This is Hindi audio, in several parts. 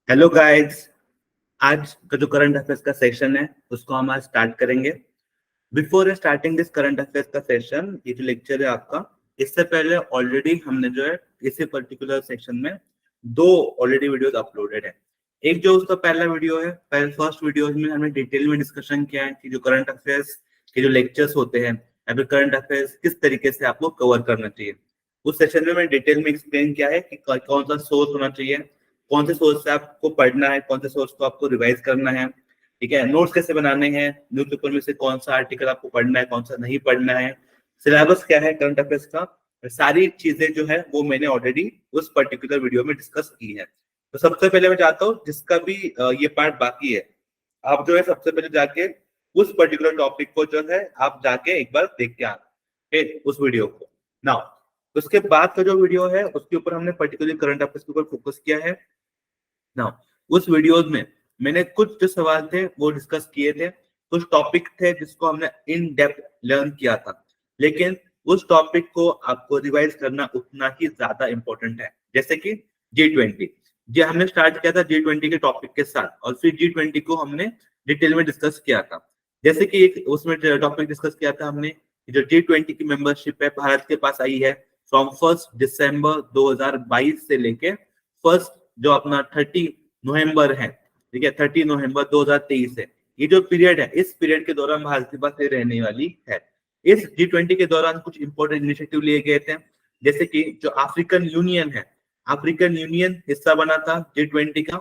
Hello guys. आज का जो करंट अफेयर्स का सेशन है उसको हम आज स्टार्ट करेंगे। Before starting this current affairs का सेशन, ये जो लेक्चर है आपका, इससे पहले ऑलरेडी हमने जो है इसी पर्टिकुलर सेक्शन में दो ऑलरेडी वीडियोस अपलोडेड है। एक जो उसका पहला वीडियो है, पहले फर्स्ट वीडियो में हमने डिटेल में डिस्कशन किया है कि जो करंट अफेयर्स के जो लेक्चर्स होते हैं या फिर करंट अफेयर्स किस तरीके से आपको कवर करना चाहिए। उस सेशन में मैंने डिटेल में एक्सप्लेन किया है कि कौन सा सोर्स होना चाहिए, कौन से सोर्स से आपको पढ़ना है, कौन से सोर्स को आपको रिवाइज करना है, ठीक है, नोट्स कैसे बनाने हैं, न्यूज़पेपर में से कौन सा आर्टिकल आपको पढ़ना है, कौन सा नहीं पढ़ना है, सिलेबस क्या है करंट अफेयर्स का, सारी चीजें जो है वो मैंने ऑलरेडी उस पर्टिकुलर वीडियो में डिस्कस की है। तो सबसे पहले मैं चाहता हूँ जिसका भी ये पार्ट बाकी है, आप जो है सबसे पहले जाके उस पर्टिकुलर टॉपिक को जो है आप जाके एक बार देख के आना उस वीडियो को। नाउ उसके बाद का जो वीडियो है उसके ऊपर हमने पर्टिकुलर करंट अफेयर्स के ऊपर फोकस किया है। नाउ उस वीडियोस में मैंने कुछ जो सवाल थे वो डिस्कस किए थे, कुछ टॉपिक थे जिसको हमने इन डेप्थ लर्न किया था, लेकिन उस टॉपिक को आपको रिवाइज करना उतना ही ज्यादा इंपॉर्टेंट है। जैसे कि G20, जी हमने स्टार्ट किया था G20 के टॉपिक के साथ और फिर G20 को हमने डिटेल में डिस्कस किया था। जैसे कि एक उसमें टॉपिक डिस्कस किया था हमने, जो G20 की मेंबरशिप है भारत के पास आई है फ्रॉम 1 दिसंबर 2022 से लेके फर्स्ट जो अपना 30 नवंबर है, ठीक है, 30 नवंबर 2023 है। ये जो पीरियड है, इस पीरियड के दौरान भारत के पास रहने वाली है। इस G20 के दौरान कुछ इंपॉर्टेंट इनिशिएटिव लिए गए थे, जैसे कि जो अफ्रीकन यूनियन है, अफ्रीकन यूनियन हिस्सा बना था G20 का,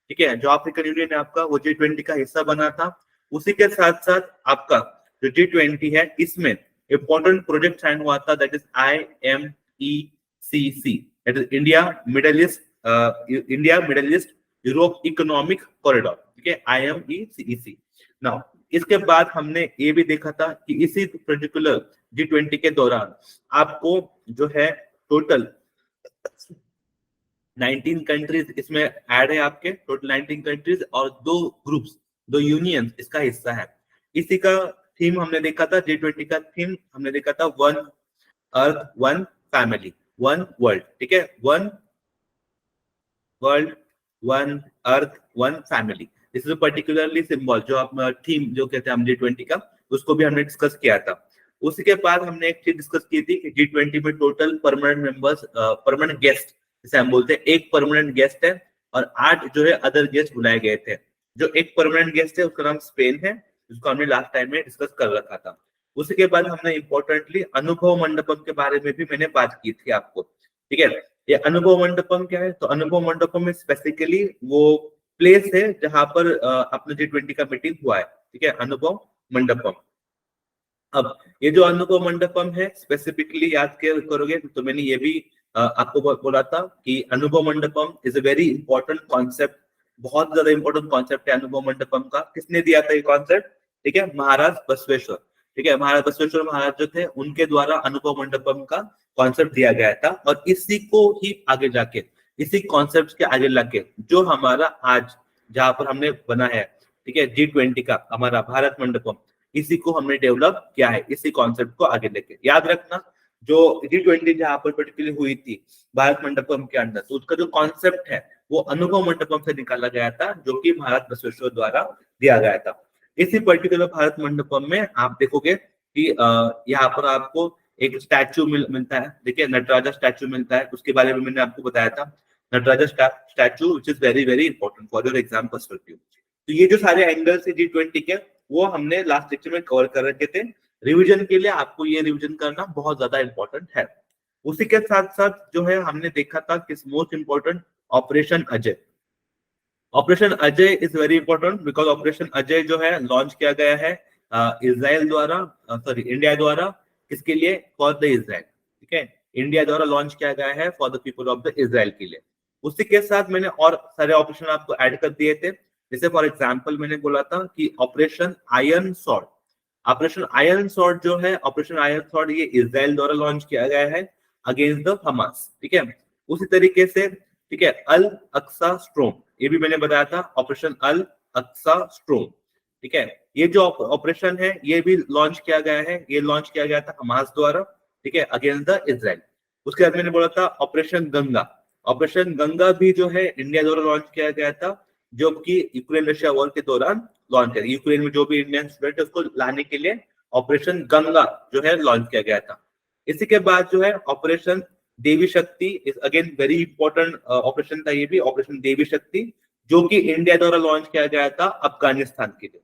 ठीक है, जो अफ्रीकन यूनियन है आपका वो G20 का हिस्सा बना था। उसी के साथ साथ आपका जो G20 है इसमें इंपॉर्टेंट प्रोजेक्ट साइन हुआ था, that is IMECC, that is India middle east Europe economic corridor, ठीक है, IMECC। नाउ इसके बाद हमने ये भी देखा था कि इसी पर्टिकुलर G20 के दौरान आपको जो है टोटल 19 कंट्रीज इसमें ऐड है, आपके टोटल 19 कंट्रीज और दो ग्रुप्स, दो यूनियन इसका हिस्सा है। इसी का थीम हमने देखा था, G20 का थीम हमने देखा था one earth one family one world, ठीक है, one world one earth one family. This is particularly symbol जो आप थीम जो कहते हैं हम G20 का, उसको भी हमने डिस्कस किया था। उसी के बाद हमने एक चीज डिस्कस की थी कि G20 में total permanent members, permanent guest जैसे हम बोलते हैं, एक परमानेंट गेस्ट है और 8 जो है अदर गेस्ट बुलाए गए थे। जो एक परमानेंट गेस्ट है उसका नाम स्पेन है, जिसको हमने लास्ट टाइम में डिस्कस कर रखा था। उसी के बाद हमने इंपॉर्टेंटली अनुभव मंडपम के बारे में भी मैंने बात की थी आपको, ठीक है। ये अनुभव मंडपम क्या है, तो अनुभव मंडपम में स्पेसिफिकली वो प्लेस है जहां पर अपना G20 का मीटिंग हुआ है, ठीक है, अनुभव मंडपम। अब ये जो अनुभव मंडपम है स्पेसिफिकली याद करोगे तो मैंने ये भी आपको बोला था कि अनुभव Mandapam is a very important concept, बहुत ज्यादा इंपॉर्टेंट कॉन्सेप्ट है अनुभव मंडपम का। किसने दिया था ये कॉन्सेप्ट, ठीक है, महाराज बसवेश्वर, ठीक है, महाराज बसवेश्वर महाराज जो थे उनके द्वारा अनुभव मंडपम का कॉन्सेप्ट दिया गया था। और इसी को ही आगे जाके, इसी कॉन्सेप्ट के आगे लाके जो हमारा आज जहां पर हमने बना है, ठीक है, G20 का हमारा भारत मंडपम, इसी को हमने डेवलप किया है, इसी कॉन्सेप्ट को आगे लेके। याद रखना जो G20 जहां पर पर्टिकुलर हुई थी भारत मंडपम के अंदर, तो उसका जो कॉन्सेप्ट है वो अनुभव मंडपम से निकाला गया था, जो कि महाराज बसवेश्वर द्वारा दिया गया था। इसी पर्टिकुलर भारत मंडपम में आप देखोगे कि यहाँ पर आपको एक स्टैचू मिलता है, देखिए नटराजा स्टैचू मिलता है, उसके बारे में मैंने आपको बताया था, Nataraja statue which is very very important for your exam perspective. तो ये जो सारे एंगल्स है G20 के वो हमने लास्ट लेक्चर में कवर कर रखे थे। रिवीजन के लिए आपको ये रिवीजन करना बहुत ज्यादा इंपॉर्टेंट है। उसी के साथ साथ जो है हमने देखा था कि most important operation Ajay. Operation Ajay is very important because operation Ajay जो है लॉन्च किया गया है इजराइल द्वारा, सॉरी इंडिया द्वारा, किसके लिए, फॉर द इजराइल, ठीक है, इंडिया द्वारा लॉन्च किया गया है for the people of the Israel के लिए। उसी के साथ मैंने और सारे ऑपरेशन आपको ऐड कर दिए थे, जैसे फॉर एग्जाम्पल मैंने बोला था कि operation iron sword, operation iron sword जो है, ऑपरेशन आयरन सॉर्ड ये इजराइल द्वारा लॉन्च किया गया है अगेंस्ट द हमास, ठीक है। उसी तरीके से, ठीक है, अल अक्सा स्ट्रोम, ये भी मैंने बताया था, ऑपरेशन अल अक्सा स्ट्रोम, ठीक है, ये जो ऑपरेशन है ये भी लॉन्च किया गया है, ये लॉन्च किया गया था हमास द्वारा, ठीक है, अगेंस्ट द इजराइल। उसके बाद मैंने बोला था ऑपरेशन गंगा, ऑपरेशन गंगा भी जो है इंडिया द्वारा लॉन्च किया गया था, जो कि यूक्रेन रशिया वॉर के दौरान लॉन्च किया। यूक्रेन में जो भी इंडियन स्टूडेंट है उसको लाने के लिए ऑपरेशन गंगा जो है लॉन्च किया गया था। इसी के बाद जो है ऑपरेशन देवी शक्ति is again very important operation था, ये भी ऑपरेशन देवी शक्ति, जो कि इंडिया द्वारा लॉन्च किया गया था अफगानिस्तान के लिए।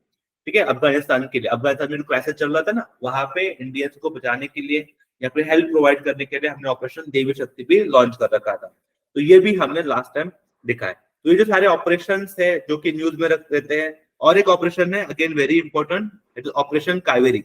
ठीक है, अफगानिस्तान के लिए, अफगानिस्तान में जो क्राइसिस चल रहा था ना, वहां पे इंडियंस को बचाने के लिए या फिर हेल्प प्रोवाइड करने के लिए हमने ऑपरेशन देवी शक्ति भी लॉन्च कर रखा था। तो ये भी हमने लास्ट टाइम दिखा है। तो ये जो सारे ऑपरेशन है जो कि न्यूज में रख देते हैं। और एक ऑपरेशन है again very important, it is operation Kaveri.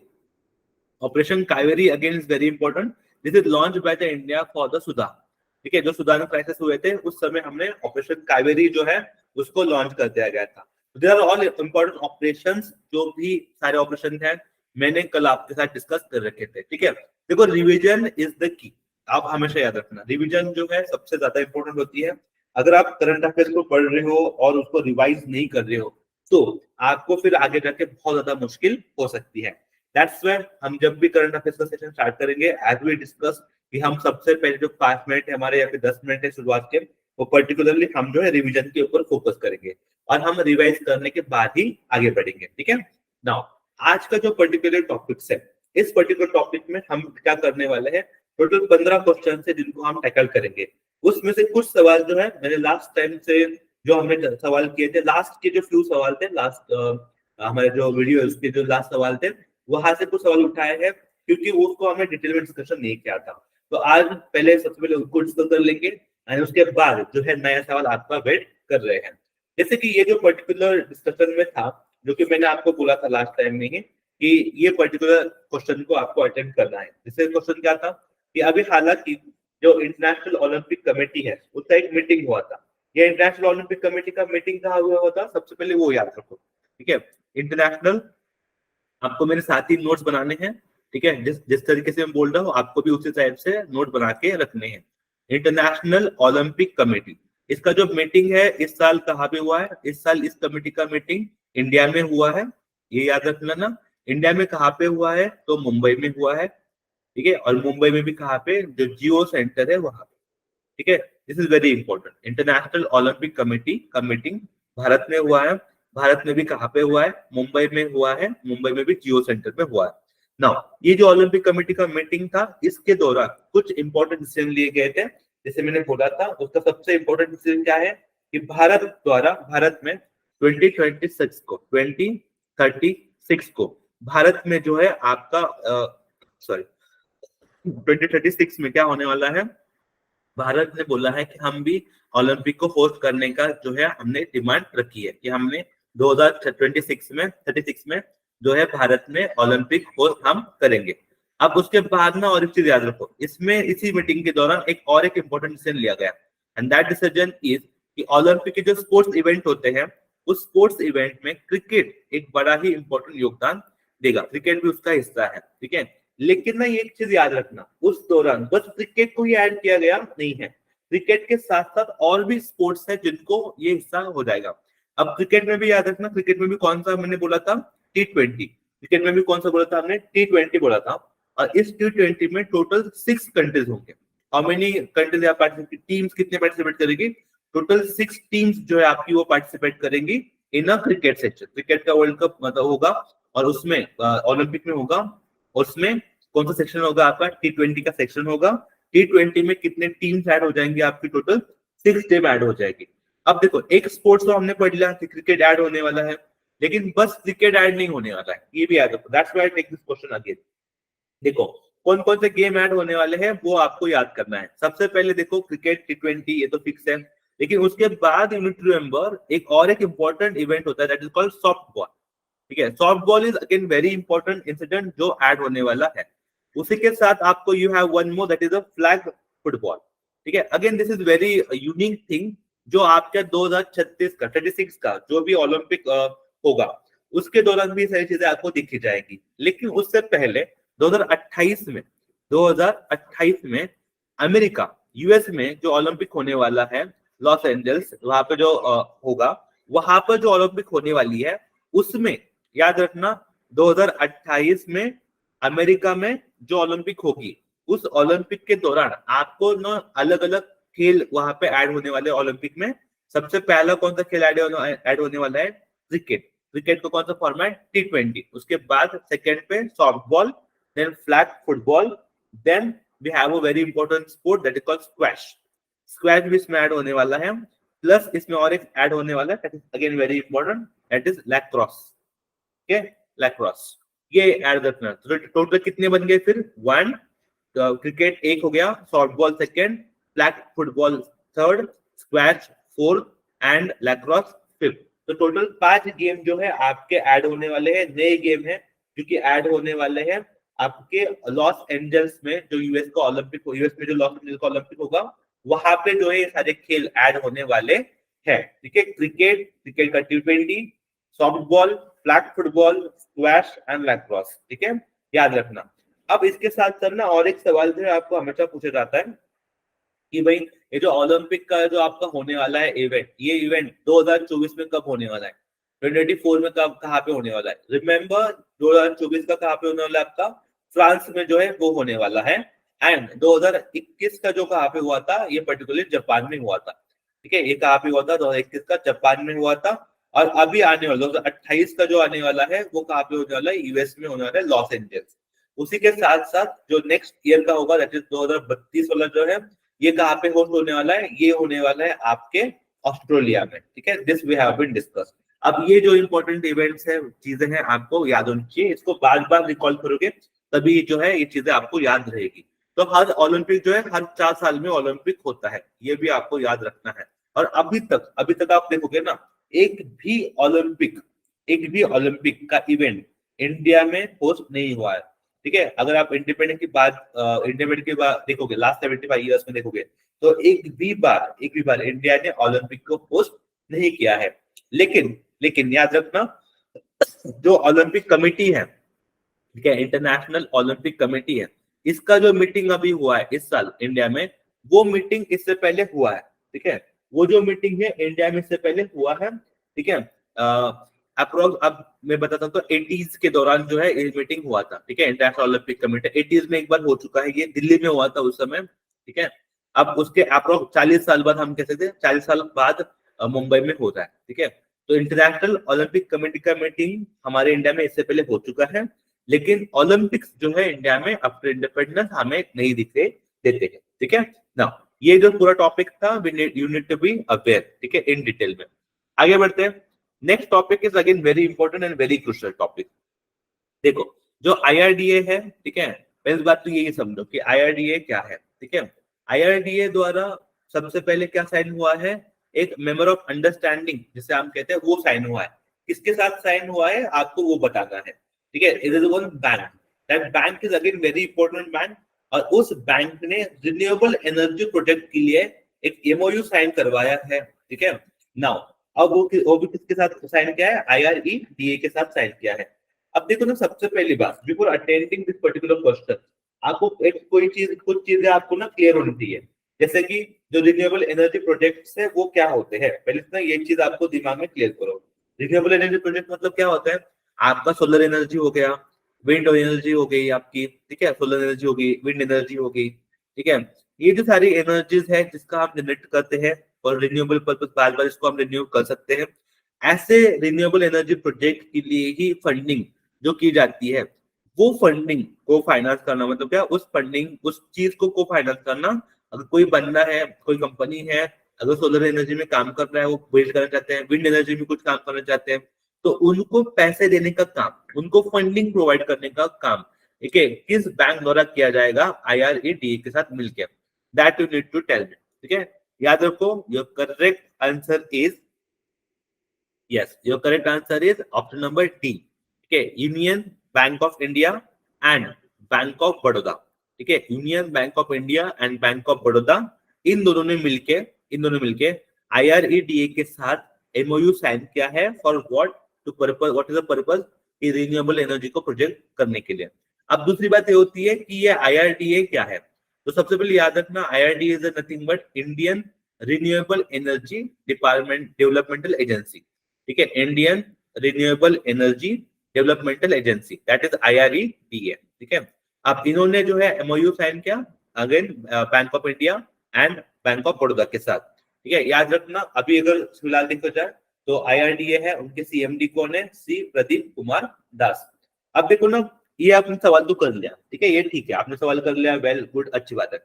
Operation Kaveri again is very important, this is launch by the India for the Sudan. ठीक है, जो सुदान में क्राइसिस हुए थे उस समय हमने ऑपरेशन कावेरी जो है उसको लॉन्च कर दिया गया था। There are all important operations, जो भी सारे ऑपरेशन हैं मैंने कल आपके साथ डिस्कस कर रखे थे। ठीक है, देखो रिवीजन इज द की, आप हमेशा याद रखना रिवीजन जो है सबसे ज्यादा इंपॉर्टेंट होती है। अगर आप करंट अफेयर्स को पढ़ रहे हो और उसको रिवाइज नहीं कर रहे हो तो आपको फिर आगे जाके बहुत ज्यादा मुश्किल हो सकती है। दैट्स व्हाई हम जब भी करंट अफेयर्स का सेशन स्टार्ट करेंगे, एज वी डिस्कस, कि हम सबसे पहले जो 5 मिनट है हमारे या फिर 10 मिनट है शुरुआत के, वो पर्टिकुलरली हम जो है रिवीजन के ऊपर फोकस करेंगे और हम रिवाइज करने के बाद ही आगे बढ़ेंगे। ठीक है, नाउ आज का जो पर्टिकुलर टॉपिक्स है, इस पर्टिकुलर टॉपिक में हम क्या करने वाले हैं, टोटल 15 क्वेश्चन है जिनको हम टैकल करेंगे। उसमें से कुछ सवाल जो है मैंने लास्ट टाइम से जो हमने सवाल किए थे, लास्ट के जो फ्यू सवाल थे, लास्ट हमारे जो वीडियो है उसके जो लास्ट सवाल थे, वहां से कुछ सवाल उठाए हैं क्योंकि उसको हमने डिटेल में डिस्कशन नहीं किया था। तो आज पहले सबसे पहले उसको डिस्कस कर लेंगे और उसके बाद जो है नया सवाल आपका वेट कर रहे हैं। जैसे कि ये जो पर्टिकुलर डिस्कशन में था, जो कि मैंने आपको बोला था लास्ट टाइम में ही, कि ये पर्टिकुलर क्वेश्चन को आपको अटेम्प्ट करना है। जैसे क्वेश्चन क्या था कि अभी हालांकि जो इंटरनेशनल ओलंपिक कमेटी है उसका एक मीटिंग हुआ था। ये इंटरनेशनल ओलंपिक कमेटी का मीटिंग कहाँ हुआ होता, सबसे पहले वो याद रखो। ठीक है, इंटरनेशनल, आपको मेरे साथ ही नोट्स बनाने हैं। ठीक है, जिस जिस तरीके से मैं बोल रहा हूँ आपको भी उसी टाइप से नोट बना के रखने हैं। इंटरनेशनल ओलंपिक कमेटी, इसका जो मीटिंग है इस साल कहाँ पे हुआ है, इस साल इस कमेटी का मीटिंग इंडिया में हुआ है, ये याद रखना ना। इंडिया में कहाँ पे हुआ है, तो मुंबई में हुआ है। ठीक है, और मुंबई में भी कहाँ पे, जो जियो सेंटर है वहां पे। ठीक है, this is very important. International Olympic committee का मीटिंग भारत में हुआ है। भारत में भी कहाँ पे हुआ है, मुंबई में हुआ है, मुंबई में भी जियो सेंटर में हुआ है। नाउ ये जो ओलंपिक कमेटी का मीटिंग था, इसके दौरान कुछ इंपॉर्टेंट डिसीजन लिए गए थे। जैसे मैंने बोला था, उसका सबसे इंपॉर्टेंट डिसीजन क्या है कि भारत द्वारा भारत में 2036 को भारत में जो है आपका 2036 में क्या होने वाला है, भारत ने बोला है कि हम भी ओलंपिक को होस्ट करने का जो है हमने डिमांड रखी है कि हमने 2036 में जो है भारत में ओलंपिक होस्ट हम करेंगे। अब उसके बाद ना और एक चीज याद रखो, इसमें इसी मीटिंग के दौरान एक इंपॉर्टेंट डिसीजन लिया गया, एंड दैट डिसीजन इज कि ओलंपिक के जो स्पोर्ट्स इवेंट होते हैं उस स्पोर्ट्स इवेंट में क्रिकेट एक बड़ा ही इंपॉर्टेंट योगदान देगा, क्रिकेट भी उसका हिस्सा है। ठीक है, लेकिन ना ये एक चीज याद रखना, उस दौरान बस क्रिकेट को ही ऐड किया गया नहीं है, क्रिकेट के साथ साथ और भी स्पोर्ट्स है जिनको ये हिस्सा हो जाएगा। अब क्रिकेट में भी याद रखना, क्रिकेट में भी कौन सा मैंने बोला था, T20, क्रिकेट में भी कौन सा बोला था हमने, T20 बोला था। और इस T20 में टोटल 6 कंट्रीज होंगे। हाउ मेनी कंट्रीज या पार्टिसिपेट, टीम्स कितने पार्टिसिपेट करेगी, टोटल 6 टीम्स जो है आपकी वो पार्टिसिपेट करेंगी इन अ क्रिकेट सेक्शन। क्रिकेट का वर्ल्ड कप मतलब होगा और उसमें ओलंपिक में होगा, उसमें कौन सा सेक्शन होगा आपका, T20 का सेक्शन होगा। T20 में कितने टीम्स ऐड हो जाएंगे आपकी, टोटल 6 टीम ऐड हो जाएगी। अब देखो एक स्पोर्ट्स तो हमने पढ़ लिया कि क्रिकेट ऐड होने वाला है, लेकिन बस क्रिकेट ऐड नहीं होने वाला है, ये भी याद रखो। That's why I take this question again. देखो कौन कौन से गेम ऐड होने वाले हैं वो आपको याद करना है। सबसे पहले देखो क्रिकेट T20 ये तो फिक्स है, लेकिन उसके बाद यू नीड टू रिमेंबर एक इंपॉर्टेंट इवेंट होता है, that is called soft ball. ठीक है, soft ball is again very important incident जो ऐड होने वाला है। उसी के साथ आपको you have one more, that is a flag football. ठीक है, again this is very unique thing जो आपका 36 का जो भी ओलंपिक होगा उसके दौरान भी सारी चीजें आपको दिखी जाएंगी। लेकिन उससे पहले 2028 में अमेरिका यूएस में जो ओलंपिक होने वाला है, लॉस एंजल्स वहां पे जो होगा, वहां पर जो ओलंपिक होने वाली है उसमें याद रखना 2028 में अमेरिका में जो ओलंपिक होगी उस ओलंपिक के दौरान आपको ना अलग अलग खेल वहां पे ऐड होने वाले ओलंपिक में। सबसे पहला कौन सा खेल ऐड होने वाला है? क्रिकेट। क्रिकेट को कौन सा फॉर्मेट? T20। उसके बाद सेकेंड पे softball, then flag football, then we have a very important sport that is called squash. Squash भी इसमें ऐड होने वाला है, प्लस इसमें और एक ऐड होने वाला है that is again very important, that is lacrosse. Okay, lacrosse, ये ऐड रखना। तो टोटल कितने बन गए फिर? 1, क्रिकेट एक हो गया, soft ball second, flag football third, squash fourth and lacrosse fifth. तो टोटल 5 गेम जो है आपके ऐड होने वाले हैं, नए गेम है जो कि ऐड होने वाले हैं आपके लॉस एंजल्स में, जो यूएस का ओलंपिक, यूएस में जो लॉस एंजल्स का ओलंपिक होगा वहां पे जो है ये सारे खेल ऐड होने वाले हैं। ठीक है, क्रिकेट, क्रिकेट का T20, soft ball, flag football, squash and lacrosse. ठीक है, याद रखना। अब इसके साथ साथ ना और एक सवाल जो है आपको हमेशा पूछा जाता है कि भाई ये जो ओलंपिक का जो आपका होने वाला है इवेंट, ये इवेंट 2024 में कब होने वाला है? 2024 में कब, कहाँ पे होने वाला है? रिमेम्बर 2024 का कहाँ पे होने वाला है आपका? फ्रांस में जो है वो होने वाला है। एंड 2021 का जो कहाँ पे हुआ था, ये पर्टिकुलरली जापान में हुआ था। ठीक है, ये कहाँ पे हुआ था? 2021 का जापान में हुआ था। और अभी आने वाला 2028 का जो आने वाला है वो कहाँ पे होने वाला है? यूएस में होने वाला है, लॉस एंजल्स। उसी के साथ साथ जो नेक्स्ट ईयर का होगा दैट इज 2032 वाला जो है, ये कहाँ पे होस्ट होने वाला है? ये होने वाला है आपके ऑस्ट्रेलिया में। ठीक है, this we have been discuss. अब ये जो इंपॉर्टेंट इवेंट्स है, चीजें हैं, आपको याद होनी चाहिए। इसको बार बार रिकॉल करोगे तभी जो है ये चीजें आपको याद रहेगी। तो हर ओलंपिक जो है हर 4 साल में ओलंपिक होता है, ये भी आपको याद रखना है। और अभी तक आप देखोगे ना, एक भी ओलंपिक का इवेंट इंडिया में होस्ट नहीं हुआ है। ठीक है, अगर आप इंडिपेंडेंट के बाद देखोगे, लास्ट 75 ईयर्स में देखोगे, तो एक भी बार इंडिया ने ओलंपिक को होस्ट नहीं किया है। लेकिन याद रखना, जो ओलंपिक कमेटी है, ठीक है, इंटरनेशनल ओलंपिक कमेटी है, इसका जो मीटिंग अभी हुआ है इस साल इंडिया में, वो मीटिंग इससे पहले हुआ है। ठीक है, वो जो मीटिंग है इंडिया में इससे पहले हुआ है। ठीक है, अप्रोक्स, अब मैं बताता हूँ, तो 80s के दौरान जो है ये मीटिंग हुआ था। ठीक है, इंटरनेशनल ओलंपिक कमेटी 80s में एक बार हो चुका है, ये दिल्ली में हुआ था उस समय। ठीक है, अब उसके अप्रोक्स 40 साल बाद, हम कह सकते हैं 40 साल बाद मुंबई में हो रहा है। ठीक है, तो इंटरनेशनल ओलंपिक कमेटी का मीटिंग हमारे इंडिया में इससे पहले हो चुका है, लेकिन ओलंपिक्स जो है इंडिया में आफ्टर इंडिपेंडेंस हमें नहीं दिखे देते हैं। ठीक है ना, ये जो पूरा टॉपिक था, you need to be aware. ठीक है, इन डिटेल में आगे बढ़ते हैं। Next topic is again very important and very crucial topic. देखो, जो IRDA है, ठीक है, पहली बात तो यही समझो कि IRDA क्या है। ठीक है, IRDA द्वारा सबसे पहले क्या साइन हुआ है? एक मेमोर ऑफ अंडरस्टैंडिंग जिसे हम कहते हैं, वो साइन हुआ है। किसके साथ साइन हुआ है आपको वो बताना है। ठीक है, it is one bank, that bank is again very important bank. और उस बैंक ने रिन्यूएबल एनर्जी प्रोजेक्ट के लिए एक MOU साइन करवाया है। ठीक है, नाउ अब वो भी किसके साथ साइन किया है? IREDA के साथ साइन किया है। अब देखो ना, सबसे पहली बात, before attending this particular question, आपको एक कुछ चीजें आपको ना क्लियर होनी चाहिए। जैसे कि जो रिन्यूएबल एनर्जी प्रोजेक्ट्स है वो क्या होते हैं, पहले तो ये चीज आपको दिमाग में क्लियर करो। रिन्यूएबल एनर्जी प्रोजेक्ट मतलब क्या होता है? आपका सोलर एनर्जी हो गया, विंड एनर्जी हो गई आपकी। ठीक है, सोलर एनर्जी हो गई, विंड एनर्जी हो गई। ठीक है, ये जो सारी एनर्जीज है जिसका हम जनरेट करते हैं और रिन्यूएबल पर्पस, बार बार इसको हम रिन्यू कर सकते हैं। ऐसे रिन्यूएबल एनर्जी प्रोजेक्ट के लिए ही फंडिंग जो की जाती है, वो फंडिंग को फाइनेंस करना मतलब क्या? उस फंडिंग, उस चीज को फाइनेंस करना। अगर कोई बंदा है, कोई कंपनी है, अगर सोलर एनर्जी में काम कर रहा है, वो बिल्ड करना चाहते हैं, विंड एनर्जी में कुछ काम करना चाहते हैं, तो उनको पैसे देने का काम, उनको फंडिंग प्रोवाइड करने का काम, ठीक है, किस बैंक द्वारा किया जाएगा? IREDA के साथ मिलकर। That you need to tell me. ठीक है, याद रखो, your correct answer is yes, your correct answer is option number D. ठीक है, Union Bank of India and Bank of Baroda. ठीक है, Union Bank of India and Bank of Baroda, इन दोनों ने मिलके IREDA के साथ MOU साइन किया है। For what is the purpose? Renewable energy को प्रोजेक्ट करने के लिए। अब दूसरी बात ये होती है कि ये IRDA क्या है। तो सबसे पहले याद रखना, IRDA is nothing but Indian renewable energy department developmental agency. ठीक है, Indian renewable energy developmental agency, that is IREDA। ठीक है, अब इन्होंने जो है MOU साइन किया again bank of India and Bank of Baroda के साथ। ठीक है, याद रखना। अभी अगर फिलहाल देखा जाए तो IRDA है, उनके CMD कौन है? सी प्रदीप कुमार दास। अब देखो ना, ये आपने सवाल तो कर लिया, ठीक है, ये ठीक है, आपने सवाल कर लिया, वेल गुड, अच्छी बात है।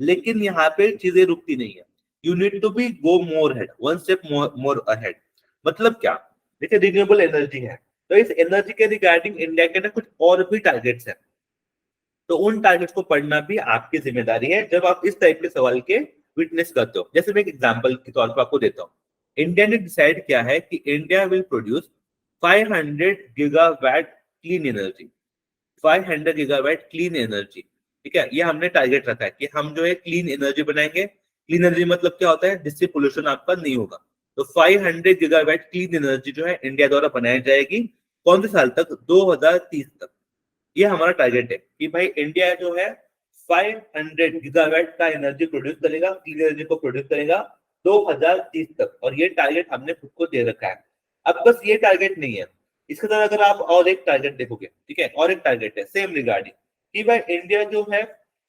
लेकिन यहाँ पे चीजें रुकती नहीं है। You need to be go more head, one step more ahead. मतलब क्या? देखिए, रिन्यूएबल एनर्जी है, तो इस एनर्जी के रिगार्डिंग इंडिया के ना कुछ और भी टारगेट्स हैं। तो उन टारगेट्स को पढ़ना भी आपकी जिम्मेदारी है जब आप इस टाइप के सवाल के विटनेस करते हो। जैसे मैं एक एग्जांपल के तौर पर आपको देता हूँ। इंडिया ने डिसाइड किया है कि India will produce 500 gigawatt clean energy, 500 gigawatt clean energy. ठीक है, ये हमने टारगेट रखा है कि हम जो है क्लीन एनर्जी बनाएंगे। क्लीन एनर्जी मतलब क्या होता है? जिससे पोल्यूशन आपका नहीं होगा। तो 500 गीगावाट क्लीन एनर्जी जो है इंडिया द्वारा बनाई जाएगी। कौन से साल तक? 2030 तक। ये हमारा टारगेट है कि भाई इंडिया जो है 500 गीगावाट का एनर्जी प्रोड्यूस करेगा, क्लीन एनर्जी को प्रोड्यूस करेगा 2030 तक। और ये टारगेट हमने खुद को दे रखा है। अब बस ये टारगेट नहीं है, इसके साथ अगर आप और एक टारगेट देखोगे, ठीक है, और एक टारगेट है सेम रिगार्डिंग कि भाई इंडिया जो है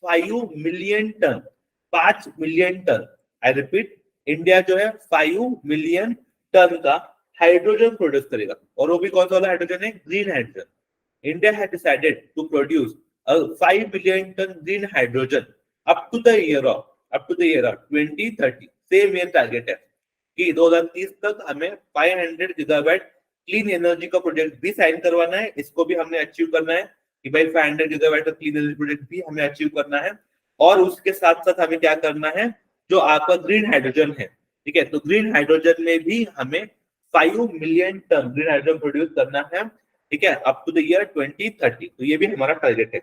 5 million ton, 5 million ton, I repeat, India जो है 5 मिलियन टन का हाइड्रोजन प्रोड्यूस करेगा। और वो भी कौन सा वाला हाइड्रोजन है? Green hydrogen. India had decided to produce a 5 million ton green hydrogen up to the year of 2030। Same year target है कि 2030 तक हमें 500 गीगावाट क्लीन एनर्जी का प्रोजेक्ट भी साइन करवाना है। इसको भी हमने अचीव करना है कि भाई 500 गीगावाट का क्लीन एनर्जी प्रोजेक्ट भी हमें अचीव करना है। और उसके साथ साथ हमें क्या करना है? जो आपका ग्रीन हाइड्रोजन है, ठीक है, तो ग्रीन हाइड्रोजन में भी हमें 5 million ton green hydrogen produce करना है, ठीक है, अप टू द ईयर 2030। तो ये भी हमारा टारगेट है।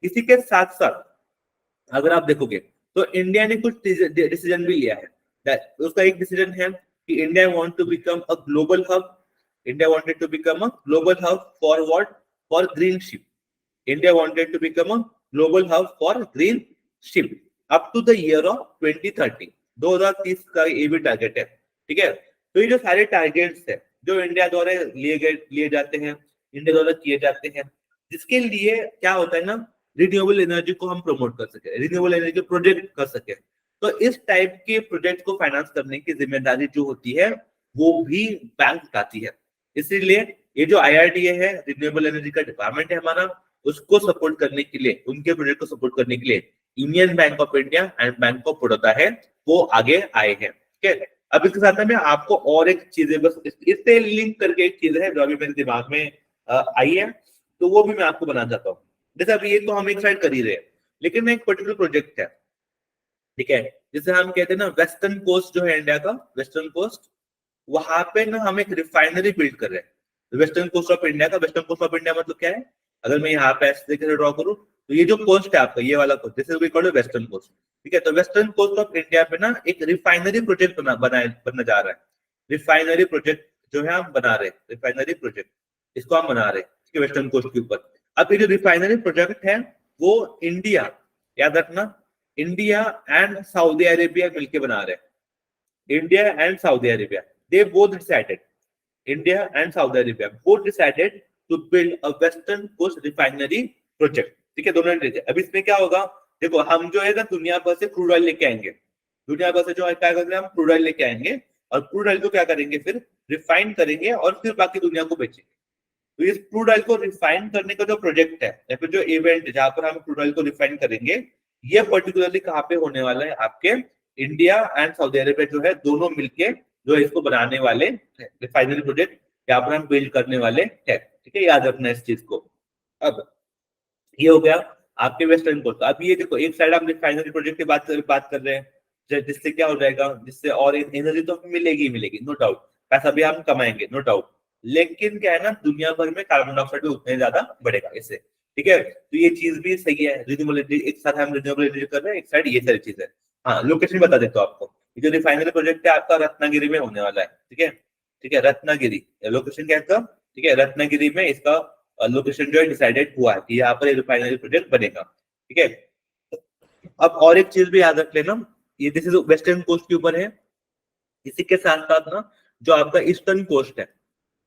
इसी के साथ साथ अगर आप देखोगे तो इंडिया ने कुछ डिसीजन भी लिया है। उसका एक डिसीजन है कि India want to become a global hub. India wanted to become a global hub for what? For green ship. India wanted to become a global hub for green ship up to the year of 2030। 2030 का ये भी टारगेट है। ठीक है, तो ये जो सारे टारगेट्स है जो इंडिया द्वारा लिए जाते हैं, इंडिया द्वारा किए जाते हैं, जिसके लिए क्या होता है ना, रिन्यूएबल एनर्जी को हम प्रमोट कर सके, रिन्यूएबल एनर्जी प्रोजेक्ट कर सके। तो इस टाइप के प्रोजेक्ट को फाइनेंस करने की जिम्मेदारी जो होती है वो भी बैंक उठाती है। इसीलिए ये जो IRDA है, रिन्यूएबल एनर्जी का डिपार्टमेंट है हमारा, उसको सपोर्ट करने के लिए, उनके प्रोजेक्ट को सपोर्ट करने के लिए union Bank of India and Bank of Baroda है, वो आगे आए हैं। ठीक है, अब इसके साथ में आपको और एक चीज है, बस इससे लिंक करके एक चीज है जो अभी मेरे दिमाग में आई है, तो वो भी मैं आपको बनाना चाहता हूँ। जैसे अभी ये तो हम एक साइड कर ही रहे हैं, लेकिन एक पर्टिकुलर प्रोजेक्ट है, ठीक है, जैसे हम कहते हैं ना वेस्टर्न कोस्ट जो है इंडिया का, वेस्टर्न कोस्ट, वहां पे ना हम एक रिफाइनरी बिल्ड कर रहे हैं। वेस्टर्न कोस्ट ऑफ इंडिया का, वेस्टर्न कोस्ट ऑफ इंडिया मतलब क्या है? अगर मैं यहाँ पे ऐसे तरीके से ड्रॉ करूँ तो ये जो कोस्ट है आपका, ये वाला कोस्ट, जैसे we call it western coast, ठीक है, तो वेस्टर्न कोस्ट ऑफ इंडिया पे ना एक रिफाइनरी प्रोजेक्ट बनने जा रहा है। रिफाइनरी प्रोजेक्ट जो है हम बना रहे हैं, रिफाइनरी प्रोजेक्ट इसको हम बना रहे हैं वेस्टर्न कोस्ट के ऊपर। अब ये जो रिफाइनरी प्रोजेक्ट है वो इंडिया, याद रखना, इंडिया एंड सऊदी अरेबिया मिलके बना रहे हैं। India and Saudi Arabia, they both decided, India and Saudi Arabia both decided to build a western coast refinery project। ठीक है, दोनों ने। अब इसमें क्या होगा? देखो, हम जो है ना दुनिया भर से क्रूड ऑयल लेके आएंगे, दुनिया भर से जो है क्या करेंगे, हम क्रूड ऑयल लेके आएंगे, और क्रूड ऑयल को क्या करेंगे? फिर रिफाइन करेंगे और फिर बाकी दुनिया को बेचेंगे। तो इस क्रूड ऑयल को रिफाइन करने का जो प्रोजेक्ट है या फिर जो इवेंट है जहां पर हम क्रूड ऑयल को रिफाइन करेंगे, ये पर्टिकुलरली कहाँ पे होने वाला है? आपके इंडिया एंड सऊदी अरेबिया जो है दोनों मिलके जो इसको बनाने वाले रिफाइनरी प्रोजेक्ट यहाँ पर हम बिल्ड करने वाले हैं। ठीक है, याद रखना इस चीज को। अब ये हो गया आपके वेस्टर्न कोस्ट। अब ये देखो, एक साइड हम रिफाइनरी प्रोजेक्ट की बात कर रहे हैं, जिससे क्या हो जाएगा, जिससे और एनर्जी तो मिलेगी मिलेगी, नो डाउट, पैसा भी हम कमाएंगे, नो डाउट। लेकिन क्या है ना, दुनिया भर में कार्बन डाइऑक्साइड भी उतने ज्यादा बढ़ेगा इससे। ठीक है, तो ये चीज भी सही है, रिन्यूएबल एनर्जी एक साथ हम रिन्यूएबल एनर्जी कर रहे हैं, एक साइड ये सारी चीज है। हाँ, लोकेशन बता देता हूँ आपको, ये जो रिफाइनरी प्रोजेक्ट है आपका रत्नागिरी में होने वाला है। ठीक है, ठीक है, रत्नागिरी लोकेशन क्या है? ठीक है, रत्नागिरी में इसका लोकेशन जो है डिसाइडेड हुआ है कि यहाँ पर रिफाइनरी प्रोजेक्ट बनेगा। ठीक है, अब और एक चीज भी याद रख लेना, ये दिस इज वेस्टर्न कोस्ट के ऊपर है। इसी के साथ साथ ना जो आपका ईस्टर्न कोस्ट है,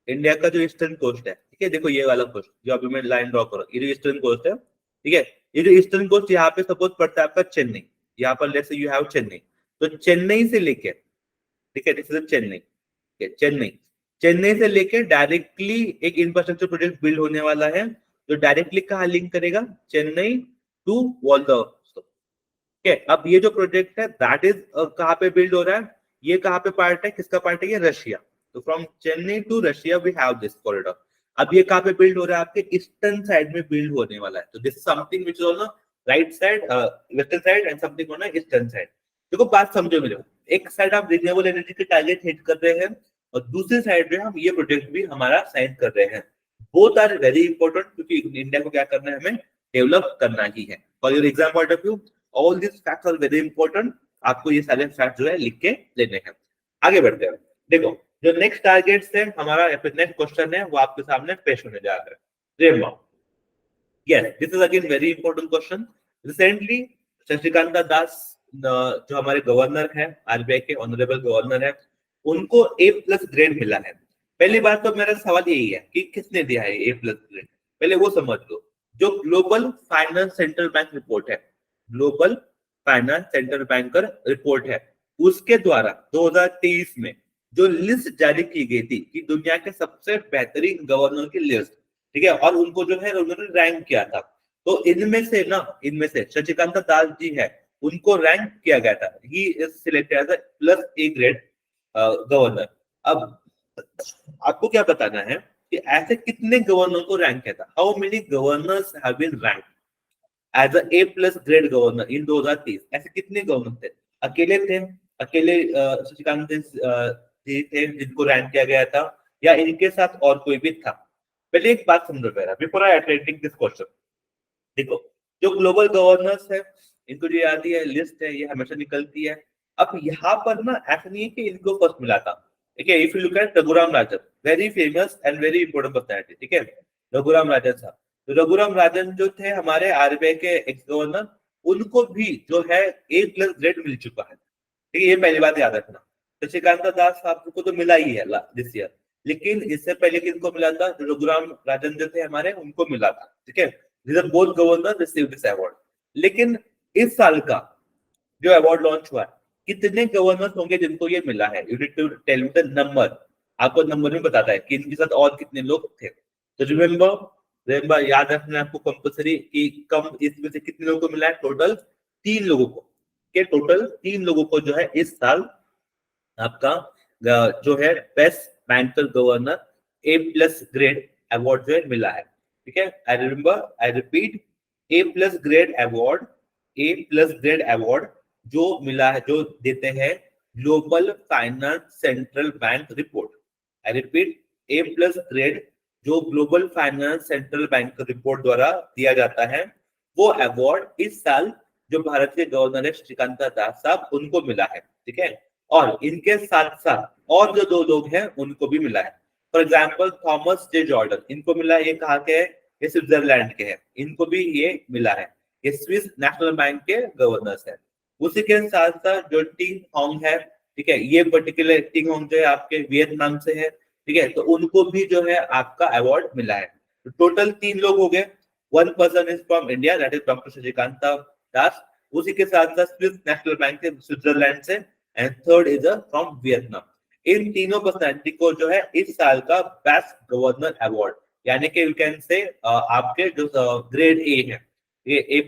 इंडिया का जो ईस्टर्न कोस्ट है, ठीक है, देखो ये वाला कोस्ट जो अभी मैं लाइन ड्रॉ कर रहा हूँ, ये जो ईस्टर्न कोस्ट है, ठीक है, ये जो ईस्टर्न कोस्ट यहाँ पे सपोज पड़ता है आपका चेन्नई, यहाँ पर let's say you have Chennai, तो चेन्नई से लेके, ठीक है, दिस इज चेन्नई, चेन्नई से लेके डायरेक्टली एक इंफ्रास्ट्रक्चर प्रोजेक्ट बिल्ड होने वाला है, जो डायरेक्टली कहाँ लिंक करेगा, चेन्नई टू वॉल्दोर्फ। ठीक है, अब ये जो प्रोजेक्ट है दैट इज कहाँ पे बिल्ड हो रहा है, ये कहाँ पे पार्ट है, किसका पार्ट है, ये रशिया। तो from Chennai to Russia we have this corridor. अब ये कहाँ पे बिल्ड हो रहा है, आपके ईस्टर्न साइड में बिल्ड होने वाला है। तो this is something which is on right side, western side, and something on eastern side. देखो बात समझो मेरे को, एक साइड आप रिन्यूएबल एनर्जी के टारगेट हिट कर रहे हैं, और दूसरी साइड में हम ये प्रोजेक्ट भी हमारा साइन कर रहे हैं। बोथ आर वेरी इंपॉर्टेंट, क्योंकि इंडिया को क्या करना है, हमें डेवलप करना ही है। For your exam point of view all this facts are very important, आपको ये सारे फैक्ट जो है लिख के लेने हैं। आगे बढ़ते हैं, देखो जो नेक्स्ट टारगेट्स है हमारा, या फिर नेक्स्ट क्वेश्चन है वो आपके सामने पेश होने जा रहा है। रेमबा, yes, this is again very important question. Recently Shashikanta दास जो हमारे गवर्नर है, आरबीआई के ऑनरेबल गवर्नर है, उनको A+ ग्रेड मिला है। पहली बात तो मेरा सवाल यही है कि किसने दिया है A+ ग्रेड, पहले वो समझ लो। जो global finance central bank report है, global finance central banker report है, उसके द्वारा 2023 में जो लिस्ट जारी की गई थी कि दुनिया के सबसे बेहतरीन गवर्नर की लिस्ट, ठीक है, और उनको जो है उन्होंने रैंक किया था। तो इनमें से शशिकांता दास जी है, उनको रैंक किया गया था, he is selected as +A grade governor. अब आपको क्या बताना है कि ऐसे कितने गवर्नर को रैंक किया था, how many governors have been ranked as A+ grade governor in 2023, ऐसे कितने गवर्नर थे, अकेले थे, अकेले शशिकांत जी थे जिनको रैंक किया गया था, या इनके साथ और कोई भी था। पहले एक बात समझो मेरा, before I attempting this question. देखो जो ग्लोबल गवर्नर्स है, इनको जो याद है लिस्ट है, ये हमेशा निकलती है। अब यहाँ पर ना ऐसा नहीं है कि इनको फर्स्ट मिला था, ठीक है। If you look at Raghuram Rajan, very famous and very important personality, ठीक है, रघुराम राजन साहब। तो रघुराम राजन जो थे हमारे आरबीआई के एक्स गवर्नर, उनको भी जो है A+ ग्रेड मिल चुका है, ठीक है, ये पहली बात याद रखना। शशिकांता दास साहब को तो मिला ही है दिस ईयर, लेकिन इससे पहले किनको मिला था, रघुराम राजन जो थे हमारे, उनको मिला था, ठीक है। These are both governors received this award. लेकिन इस साल का जो अवार्ड लॉन्च हुआ है, कितने गवर्नर्स होंगे जिनको ये मिला है, you need to tell me the number. आपको नंबर में बताता है कि इनके साथ और कितने लोग थे। तो रिमेंबर याद रखना है आपको कंपल्सरी कि कम इसमें से कितने लोगों को मिला है, टोटल 3 लोगों को, के टोटल 3 लोगों को जो है इस साल आपका जो है best banker governor A+ grade award जो है मिला है, ठीक है। I repeat, A+ grade award, A+ grade award जो मिला है, जो देते हैं global finance central bank report. I repeat, A+ grade जो global finance central bank report द्वारा दिया जाता है, वो अवार्ड इस साल जो भारत के गवर्नर है शशिकांता दास साहब, उनको मिला है, ठीक है। और इनके साथ साथ और जो 2 लोग हैं उनको भी मिला है। For example Thomas J Jordan, इनको मिला, ये कहाँ के है, ये स्विट्जरलैंड के हैं, इनको भी ये मिला है, ये स्विस नेशनल बैंक के गवर्नर्स है। उसी के साथ साथ जो टिंग होंग है, ठीक है, ये पर्टिकुलर टिंग होंग जो है आपके वियतनाम से है, ठीक है, तो उनको भी जो है आपका अवार्ड मिला है। तो टोटल 3 लोग हो गए। 1 person is from India, that is doctor Shashikanta Das, उसी के साथ साथ स्विस नेशनल बैंक से स्विट्जरलैंड से, and third is from Vietnam. इन तीनों पर्सनैलिटी को जो है इस साल का बेस्ट गवर्नर अवार्ड, यानी कि यू कैन से आपके जो ग्रेड A है, ये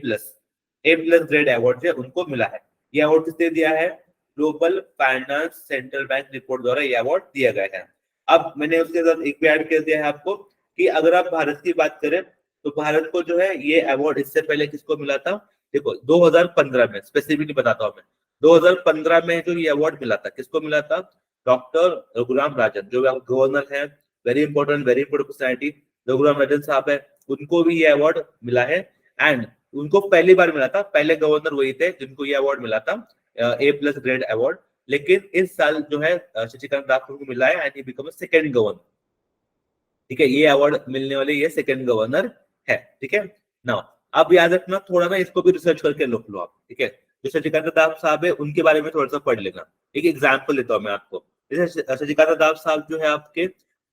A+ ग्रेड अवार्ड है, उनको मिला है। ये अवार्ड किसने दिया है, global finance central bank report द्वारा ये अवार्ड दिया गया है। अब मैंने उसके साथ एक भी ऐड कर दिया है आपको कि अगर आप भारत की बात करें तो भारत को जो है ये अवार्ड इससे पहले किसको मिला था, देखो 2015 में, स्पेसिफिकली बताता हूँ मैं, 2015 में जो ये अवार्ड मिला था, किसको मिला था, डॉक्टर रघुराम राजन, जो गवर्नर है, very important personality Raghuram Rajan साहब है, उनको भी ये अवार्ड मिला है। एंड उनको पहली बार मिला था, पहले गवर्नर वही थे जिनको ये अवार्ड मिला था, A+ ग्रेड अवार्ड। लेकिन इस साल जो है शशिकांत दास को मिला है, and he become second governor, ठीक है, ये अवार्ड मिलने वाले ये सेकंड गवर्नर है, ठीक है ना। अब याद रखना थोड़ा ना, इसको भी रिसर्च करके लिख लो आप, ठीक है। जो शशिकांत दास साहब है उनके बारे में थोड़ा सा पढ़ लेना। एक एग्जाम्पल देता हूँ मैं आपको, जैसे शशिकांत दास साहब जो है आपके,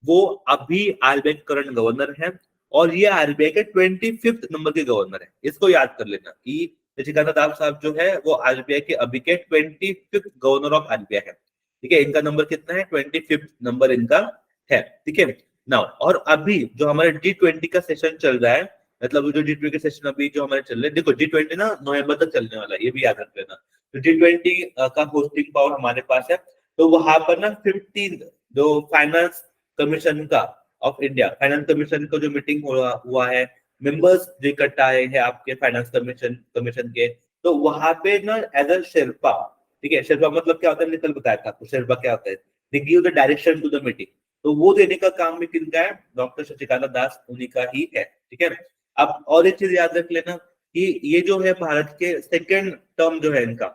वो अभी आरबीआई करंट गवर्नर है, और ये आरबीआई के 25th नंबर के गवर्नर है। इसको याद कर लेना कि शशिकांत दास साहब जो है वो आरबीआई के अभी के 25th गवर्नर ऑफ आरबीआई है। ठीक है, इनका नंबर कितना है? 25th नंबर इनका है। ठीक है नाउ, और अभी जो हमारे G20 का सेशन चल रहा है, मतलब जो G20 का सेशन अभी जो हमारे चल रहे हैं, देखो G20 ना नवंबर तक चलने वाला है, ये भी याद रख लेना। तो G20 का होस्टिंग पावर हमारे पास है। तो वहां पर ना 15 जो फाइनेंस कमीशन का ऑफ इंडिया, फाइनेंस कमीशन का जो मीटिंग हुआ है, मेंबर्स जो इकट्ठा आए हैं आपके फाइनेंस कमीशन के, तो वहां पे ना एज अ शेर्पा, ठीक है, शेर्पा मतलब क्या होता है, मैंने कल बताया था आपको शेर्पा क्या होता है, they give the direction to the meeting. तो वो देने का काम भी किनका है? डॉक्टर शशिकांत दास उन्हीं का ही है। ठीक है, अब और एक चीज याद रख लेना कि ये जो है भारत के सेकेंड टर्म जो है इनका,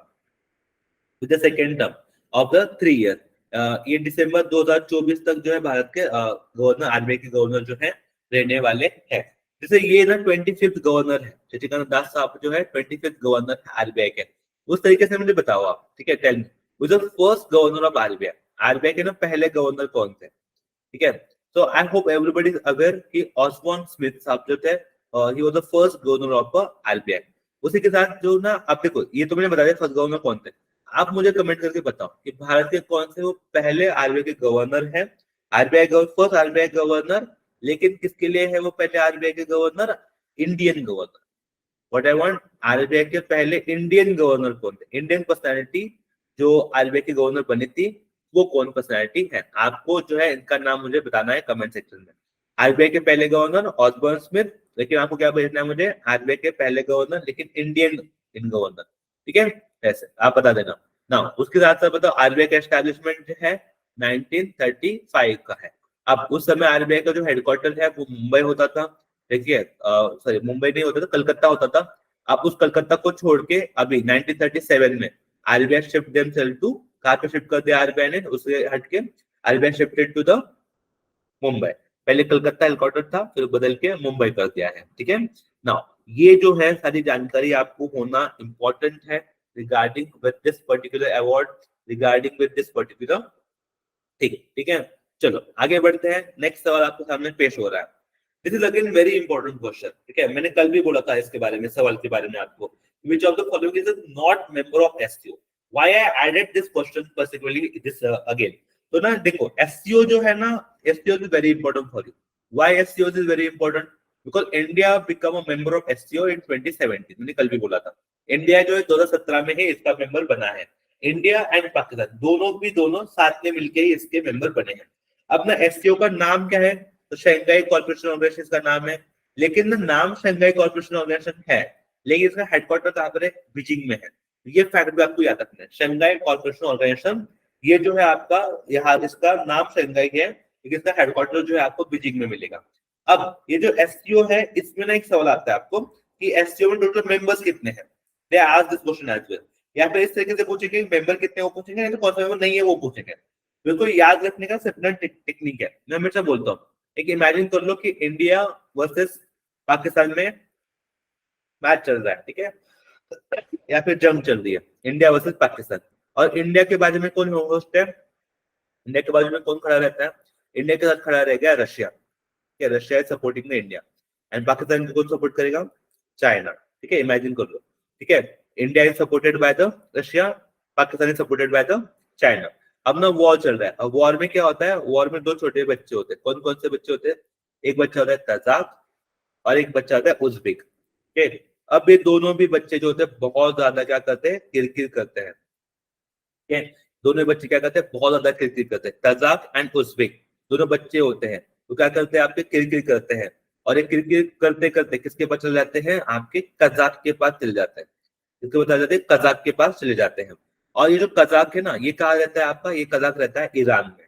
with the second term of the 3 year, ये दिसंबर 2024 तक जो है भारत के गवर्नर, आरबीआई के गवर्नर जो है रहने वाले हैं। जैसे ये ना 25th गवर्नर है, शशिकांत दास साहब जो है 25th गवर्नर है आरबीआई के। उस तरीके से मुझे बताओ आप, ठीक है, tell me the first governor of RBI, RBI के ना पहले गवर्नर कौन थे? ठीक है, so I hope everybody is aware कि ऑस्बॉर्न स्मिथ साहब जो थे, he was the first governor of RBI। उसी के साथ जो ना, आप देखो ये तो मैंने बता दिया फर्स्ट गवर्नर कौन थे। आप मुझे कमेंट करके बताओ कि भारत के कौन से वो पहले आरबीआई के गवर्नर हैं, आरबीआई फर्स्ट आरबीआई गवर्नर, लेकिन किसके लिए है वो पहले आरबीआई के governor? Indian governor. What I want, RBI के पहले इंडियन गवर्नर कौन थे? इंडियन पर्सनैलिटी जो आरबीआई की गवर्नर बनी थी, वो कौन पर्सनैलिटी है? आपको जो है इनका नाम मुझे बताना है कमेंट सेक्शन में। आरबीआई के पहले गवर्नर ऑसबॉर्न स्मिथ, लेकिन आपको क्या भेजना है मुझे? आरबीआई के पहले गवर्नर लेकिन इंडियन इन गवर्नर। ठीक है, ऐसे आप बता देना ना। उसके साथ साथ बताओ आरबीआई का एस्टैब्लिशमेंट जो है 1935 का है। अब उस समय आरबीआई का जो हेडक्वार्टर है वो मुंबई होता था। देखिए सॉरी, मुंबई नहीं होता था, कलकत्ता होता था। आप उस कलकत्ता को छोड़ के अभी 1937 में आरबीआई शिफ्ट देमसेल्फ टू, कहाँ पे शिफ्ट कर दिया आरबीआई ने? उससे हटके RBI shifted to the Mumbai. पहले कलकत्ता हेडक्वार्टर था, फिर बदल के मुंबई कर दिया है। ठीक है नाउ, ये जो है सारी जानकारी आपको होना इंपॉर्टेंट है regarding with this particular award, regarding with this particular. ठीक है, चलो आगे बढ़ते हैं। नेक्स्ट सवाल आपके सामने पेश हो रहा है। This is again very important question. ठीक है, मैंने कल भी बोला था इसके बारे में, सवाल के बारे में आपको, which of the following is not member of SCO? Why I added this question particularly this again? तो ना देखो, SCO जो है ना, SCO is very important for you. Why SCO is very important? Because India become a member of SCO in 2017। मैंने कल भी बोला था, इंडिया जो है 2017 में ही इसका मेंबर बना है। इंडिया एंड पाकिस्तान दोनों साथ में मिलकर ही इसके मेंबर बने हैं। अब ना एससीओ का नाम क्या है? तो शंघाई कॉर्पोरेशन ऑर्गेनाइजेशन का नाम है, लेकिन ना नाम शंघाई कॉर्पोरेशन ऑर्गेनाइजेशन है, लेकिन इसका हेडक्वार्टर कहाँ पर है? बीजिंग में है। ये फैक्ट भी आपको याद रखना है। शंघाई कॉर्पोरेशन ऑर्गेनाइजेशन, ये जो है आपका, यहाँ इसका नाम शंघाई है, लेकिन इसका हेडक्वार्टर जो है आपको बीजिंग में मिलेगा। अब ये जो एससीओ है, इसमें ना एक सवाल आता है आपको कि एससीओ में टोटल मेंबर्स कितने हैं? They ask this question as well. या फिर इस तरीके से पूछेंगे मेंबर कितने, वो पूछेंगे, नहीं तो कौन सा मेंबर नहीं है वो पूछेंगे। बिल्कुल याद रखने का सिर्फ टेक्निक है। मैं हमेशा बोलता हूँ, एक इमेजिन कर लो कि इंडिया वर्सेस पाकिस्तान में मैच चल रहा है, ठीक है, या फिर जंग चल रही है, इंडिया वर्सेस पाकिस्तान, और इंडिया के बाजू में कौन होस्ट है? इंडिया के बाजू में कौन खड़ा रहता है? इंडिया के साथ खड़ा रहेगा रशिया। ठीक है, Russia is supporting the India, and Pakistan को कौन सपोर्ट करेगा? चाइना। ठीक है, इमेजिन कर लो। ठीक है, India is supported by the Russia, Pakistan is supported by the China. अब ना वॉर चल रहा है। अब वॉर में क्या होता है? वॉर में दो छोटे बच्चे होते हैं। कौन कौन से बच्चे होते हैं? एक बच्चा होता है तजाक और एक बच्चा होता है उज्बेक। ठीक है, अब ये दोनों भी बच्चे जो होते हैं बहुत ज्यादा क्या करते हैं? किरकिर करते हैं। ठीक है, दोनों बच्चे क्या करते हैं? बहुत ज्यादा किरकिर करते हैं। तजाक एंड उज्बेक दोनों बच्चे होते हैं, तो क्या करते हैं? आपके किरकिर करते हैं, और ये किरकिर करते करते किसके पास चले जाते हैं? आपके कजाक के पास चले जाते हैं। इसको बता देते हैं, कजाक के पास चले जाते हैं। और ये जो कजाक है ना, ये कहाँ रहता है आपका? ये कजाक रहता है ईरान में।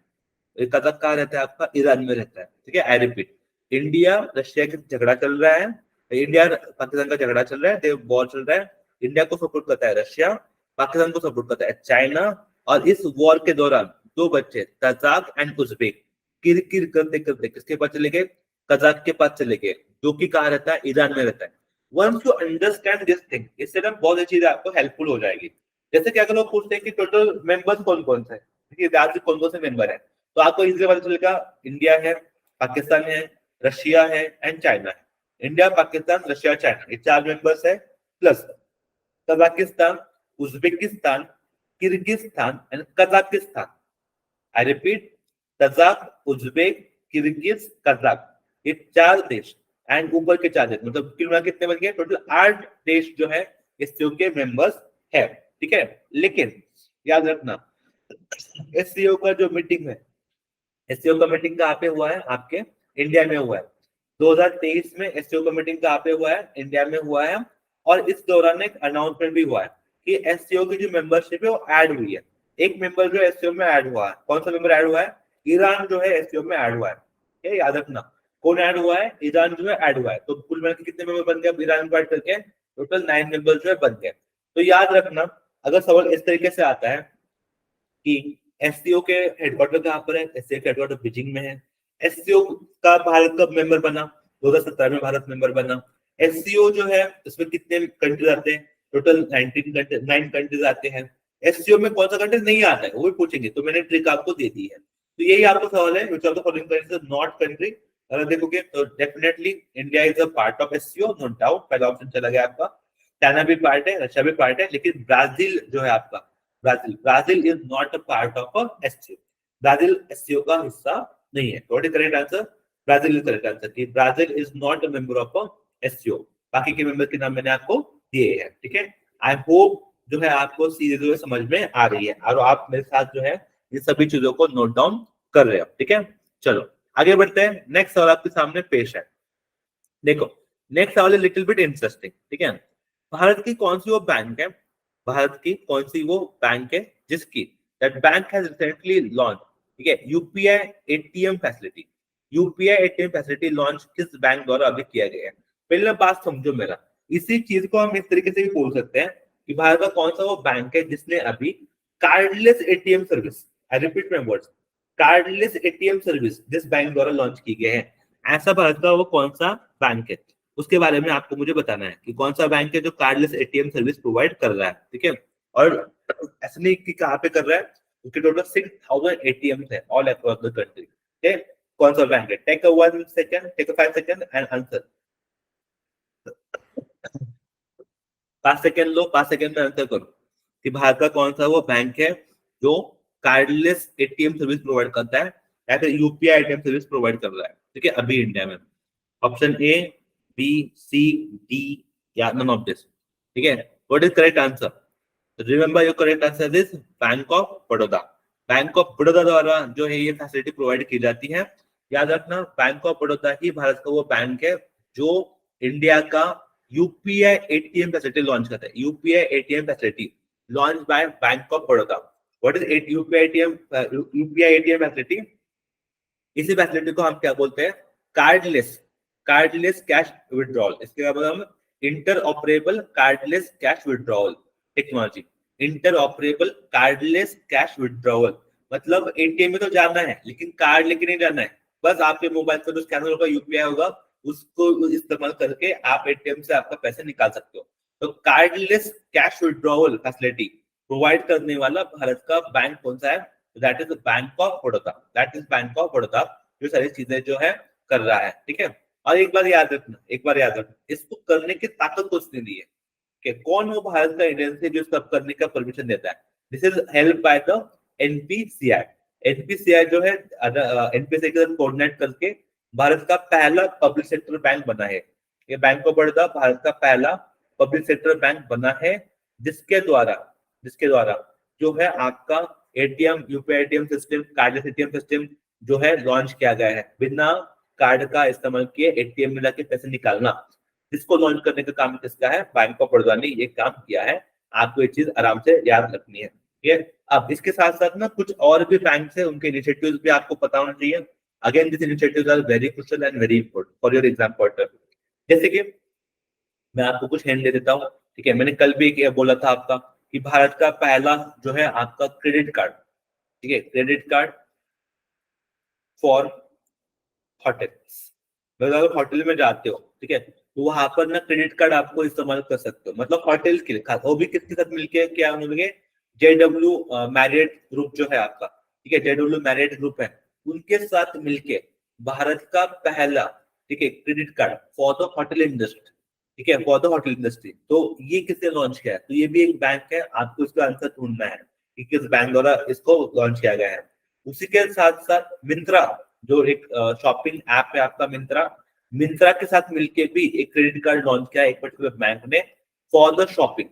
ये कजाक कहाँ रहता है आपका? ईरान में रहता है। ठीक है, आई रिपीट, इंडिया रशिया का झगड़ा चल रहा है, इंडिया पाकिस्तान का झगड़ा चल रहा है, वॉर चल रहा है। इंडिया को सपोर्ट करता है रशिया, पाकिस्तान को सपोर्ट करता है चाइना। और इस वॉर के दौरान दो बच्चे तजाक एंड उज्बेक किरकिर करते करते किसके पास चले गए? कजाक के पास चले गए, जो कि कहाँ रहता है? ईरान में रहता है। Once you understand this thing, इससे ना बहुत चीजें आपको हेल्पफुल हो जाएगी। जैसे कि अगर लोग पूछते हैं कि टोटल मेंबर्स कौन कौन से, राज्य कौन कौन से मेंबर है, तो आपको इजीली पता चलेगा इंडिया है, पाकिस्तान है, रशिया है एंड चाइना है। इंडिया, पाकिस्तान, रशिया, चाइना, ये चार मेंबर्स है, plus Kazakhstan, Uzbekistan, Kyrgyzstan and Kazakhstan. I repeat, Kazakh, Uzbek, Kyrgyz, Kazakh, ये 4 देश एंड ऊपर के 4 देश, मतलब कुल कितने बन गए? टोटल 8 देश जो है एससीओ के मेंबर्स है, ठीक है। लेकिन याद रखना, एससीओ का जो मीटिंग है, एससीओ का मीटिंग कहाँ पे हुआ है? आपके इंडिया में हुआ है। 2023 में एससीओ का मीटिंग कहाँ पे हुआ है? इंडिया में हुआ है। और इस दौरान एक अनाउंसमेंट भी हुआ है कि एससीओ की जो मेंबरशिप है वो ऐड हुई है। एक मेंबर जो एससीओ में ऐड हुआ है, कौन सा मेंबर ऐड हुआ है? ईरान जो है एससीओ में ऐड हुआ है। ये याद रखना, कौन ऐड हुआ है? ईरान जो है ऐड हुआ है। तो कुल मिलकर कितने मेंबर बन गए ईरान को ऐड करके? टोटल 9 मेंबर जो है बन गए। तो याद रखना, अगर सवाल इस तरीके से आता है कि एससीओ के हेडक्वार्टर कहाँ पर है? एससीओ के हेडक्वार्टर बीजिंग में है। एससीओ का भारत कब मेंबर बना? 2017 में भारत मेंबर बना। एससीओ जो है उसमें कितने कंट्रीज आते हैं? टोटल 9 कंट्रीज आते हैं। एससीओ में कौन सा कंट्री नहीं आता है वो भी पूछेंगे, तो मैंने ट्रिक आपको दे दी है। तो यही आपको सवाल है, which of the following countries is not country? अगर देखोगे तो definitely India is a part of SCO, no doubt, पहला ऑप्शन चला गया आपका। चाइना भी पार्ट है, रशिया भी पार्ट है, लेकिन ब्राजील जो है आपका, Brazil is not a part of SCO. Brazil SCO का हिस्सा नहीं है। What is correct answer? Brazil is correct answer, कि Brazil is not a member of SCO. बाकी के मेंबर के नाम मैंने आपको दिए हैं, ठीक है। आई होप जो है आपको सीधे समझ में आ रही है और आप मेरे साथ जो है ये सभी चीजों को नोट डाउन कर रहे हो, ठीक है। चलो आगे बढ़ते हैं। नेक्स्ट सवाल आपके सामने पेश है। देखो, नेक्स्ट सवाल है लिटिल बिट इंटरेस्टिंग, ठीक है। भारत की कौन सी वो बैंक है, भारत की कौन सी वो बैंक है जिसकी that bank has recently launch, ठीक है, UPI ATM facility. UPI ATM facility launch किस बैंक द्वारा अभी किया गया है? पहले बात समझो मेरा, इसी चीज को हम इस तरीके से भी बोल सकते हैं कि भारत का कौन सा वो बैंक है जिसने अभी cardless ATM service, I repeat my words, cardless ATM service जिस बैंक द्वारा लॉन्च की गई है, ऐसा भारत का वो कौन सा बैंक है? उसके बारे में आपको मुझे बताना है कि कौन सा बैंक है जो कार्डलेस एटीएम सर्विस प्रोवाइड कर रहा है, ठीक है। और ऐसा नहीं कि कहाँ पे कर रहा है, उसके टोटल 6000 एटीएम है ऑल अक्रॉस द कंट्री, ठीक है। कौन सा बैंक है? Take a 1 second, take a 5 second and answer. 5 second लो, 5 सेकंड में आंसर करो कि भारत का कौन सा वो बैंक है जो कार्डलेस एटीएम सर्विस प्रोवाइड करता है या फिर यूपीआई एटीएम सर्विस प्रोवाइड कर रहा है, ठीक है, अभी इंडिया में। Option A, B, C, D या नन ऑफ दिस, ठीक है। What is correct answer? Remember your correct answer is bank of Baroda. Bank of Baroda द्वारा जो है ये फैसिलिटी प्रोवाइड की जाती है। याद रखना, बैंक ऑफ बड़ौदा ही भारत का वो बैंक है जो इंडिया का यूपीआई एटीएम फैसिलिटी लॉन्च करता है। UPI ATM facility launch by bank of Baroda. What is UPI ATM? UPI ATM facility, इसी फैसिलिटी को हम क्या बोलते हैं? Cardless cash withdrawal. इसके बाद हम inter operable cardless cash withdrawal technology. Inter operable cardless cash withdrawal मतलब एटीएम में तो जाना है लेकिन कार्ड लेके नहीं जाना है, बस आपके मोबाइल का जो स्कैनर होगा, यूपीआई होगा, उसको इस्तेमाल करके आप एटीएम से आपका पैसे निकाल सकते हो। तो cardless cash withdrawal facility provide करने वाला भारत का बैंक कौन सा है? That is bank of Baroda. That is bank of Baroda जो सारी चीजें जो है कर रहा है, ठीक है। और एक बार याद रखना, इसको करने की ताकत उसने दी है कि कौन वो भारत का एजेंसी जो सब करने का परमिशन देता है? This is help by the NPCI. NPCI जो है एनपीसीआई के साथ कोऑर्डिनेट करके भारत का पहला पब्लिक सेक्टर बैंक बना है। ये बैंक ऑफ बड़ौदा भारत का पहला पब्लिक सेक्टर बैंक बना है जिसके द्वारा जो है आपका ATM, UPI ATM system, cardless ATM system जो है लॉन्च किया गया है। बिना कार्ड का इस्तेमाल किए एटीएम में जाके पैसे निकालना, इसको लॉन्च करने का काम किसका है? बैंक ऑफ बड़ौदा ने ये काम किया है। आपको ये चीज आराम से याद रखनी है, ठीक है। अब इसके साथ साथ ना कुछ और भी बैंक है, उनके इनिशिएटिव्स भी आपको पता होना चाहिए। Again this initiatives are very crucial and very important for your exam point of view. जैसे कि मैं आपको कुछ हिंट दे देता हूँ, ठीक है। मैंने कल भी बोला था आपका कि भारत का पहला जो है आपका क्रेडिट कार्ड, ठीक है, क्रेडिट कार्ड फॉर होटल्स। अगर होटल में जाते हो, ठीक है, तो वहां पर ना क्रेडिट कार्ड आपको इस्तेमाल कर सकते हो, मतलब होटल के लिए खास। वो भी किसके साथ मिलके क्या उन्होंने? जेडब्ल्यू मैरियट ग्रुप जो है आपका, ठीक है, जेडब्ल्यू मैरियट ग्रुप है, उनके साथ मिलके भारत का पहला, ठीक है, credit card for the hotel industry, ठीक है, फॉर द होटल इंडस्ट्री। तो ये किसने लॉन्च किया है? तो ये भी एक बैंक है, आपको इसका आंसर ढूंढना है कि किस बैंक द्वारा इसको लॉन्च किया गया है। उसी के साथ साथ मिंत्रा, जो एक शॉपिंग ऐप है आपका मिंत्रा, मिंत्रा के साथ मिलके भी एक क्रेडिट कार्ड लॉन्च किया है एक पर्टिकुलर बैंक ने for the shopping,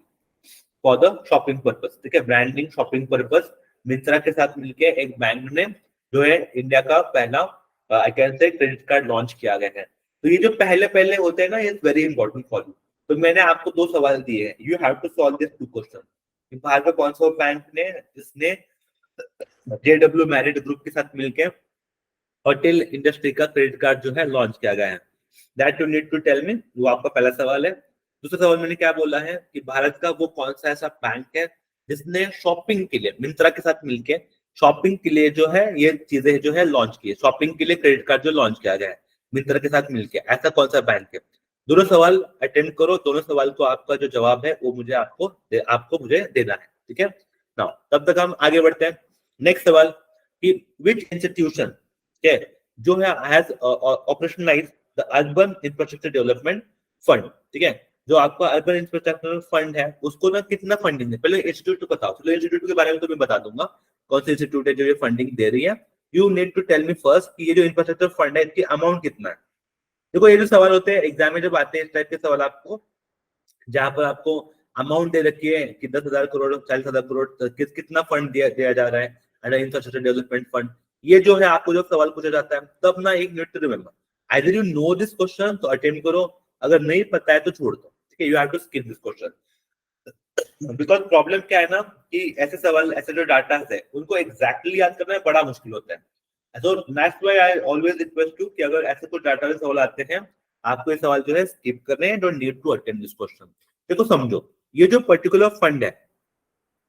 for the shopping purpose. ठीक है, ब्रांडिंग शॉपिंग पर्पस मिंत्रा के साथ मिलके एक बैंक ने जो है इंडिया का पहला I can say credit card launch किया गया है। तो ये जो पहले पहले होते हैं ना, ये वेरी इंपॉर्टेंट फॉर यू। तो मैंने आपको 2 सवाल दिए हैं, you have to solve this 2 question. Bharat का कौन सा बैंक ने इसने जेडब्ल्यू मैरिट ग्रुप के साथ मिलकर होटल इंडस्ट्री का क्रेडिट कार्ड जो है लॉन्च किया गया है? That you need to tell me. वो आपका पहला सवाल है। दूसरा सवाल मैंने क्या बोला है कि भारत का वो कौन सा ऐसा बैंक है जिसने शॉपिंग के लिए मिंत्रा के साथ मिलकर शॉपिंग के लिए जो है ये चीजें जो है लॉन्च की है, शॉपिंग के लिए क्रेडिट कार्ड जो लॉन्च किया गया है मिंत्रा के साथ मिलकर, ऐसा कौन सा बैंक है? दोनों सवाल अटेंड करो, दोनों सवाल को आपका जो जवाब है वो मुझे आपको मुझे देना है। ठीक है ना, तब तक हम आगे बढ़ते हैं। नेक्स्ट सवाल कि विच इंस्टीट्यूशन के जो है has operationalise the urban infrastructure development fund. ठीक है, जो आपका अर्बन इंफ्रास्ट्रक्चर फंड है उसको ना कितना फंडिंग है, पहले इंस्टीट्यूट को बताओ। चलो इंस्टीट्यूट के बारे में तो मैं बता दूंगा कौन सी इंस्टीट्यूट है जो ये फंडिंग दे रही है। You need to tell me first कि ये जो इंफ्रास्ट्रक्चर फंड है इसकी अमाउंट कितना है। देखो ये जो सवाल होते हैं एग्जाम में जब आते हैं इस टाइप के सवाल, आपको जहां पर आपको अमाउंट दे रखी है कि 10,000 करोड़ 40,000 करोड़ कितना फंड दिया जा रहा है अंडर इंफ्रास्ट्रक्चर डेवलपमेंट फंड, ये जो है आपको जो सवाल पूछा जाता है तब ना एक unit to remember, either you know this question तो अटेम्प्ट करो, अगर नहीं पता है तो छोड़ दो। ठीक है, you have to skip this question. Because problem क्या है ना कि ऐसे सवाल, ऐसे जो डाटा है उनको एग्जैक्टली याद करना बड़ा मुश्किल होता है। So that's why I always request you कि अगर ऐसे कुछ डाटा में सवाल आते हैं आपको ये सवाल जो है स्किप करने हैं, don't need to attempt this question. देखो समझो, ये जो पर्टिकुलर फंड है,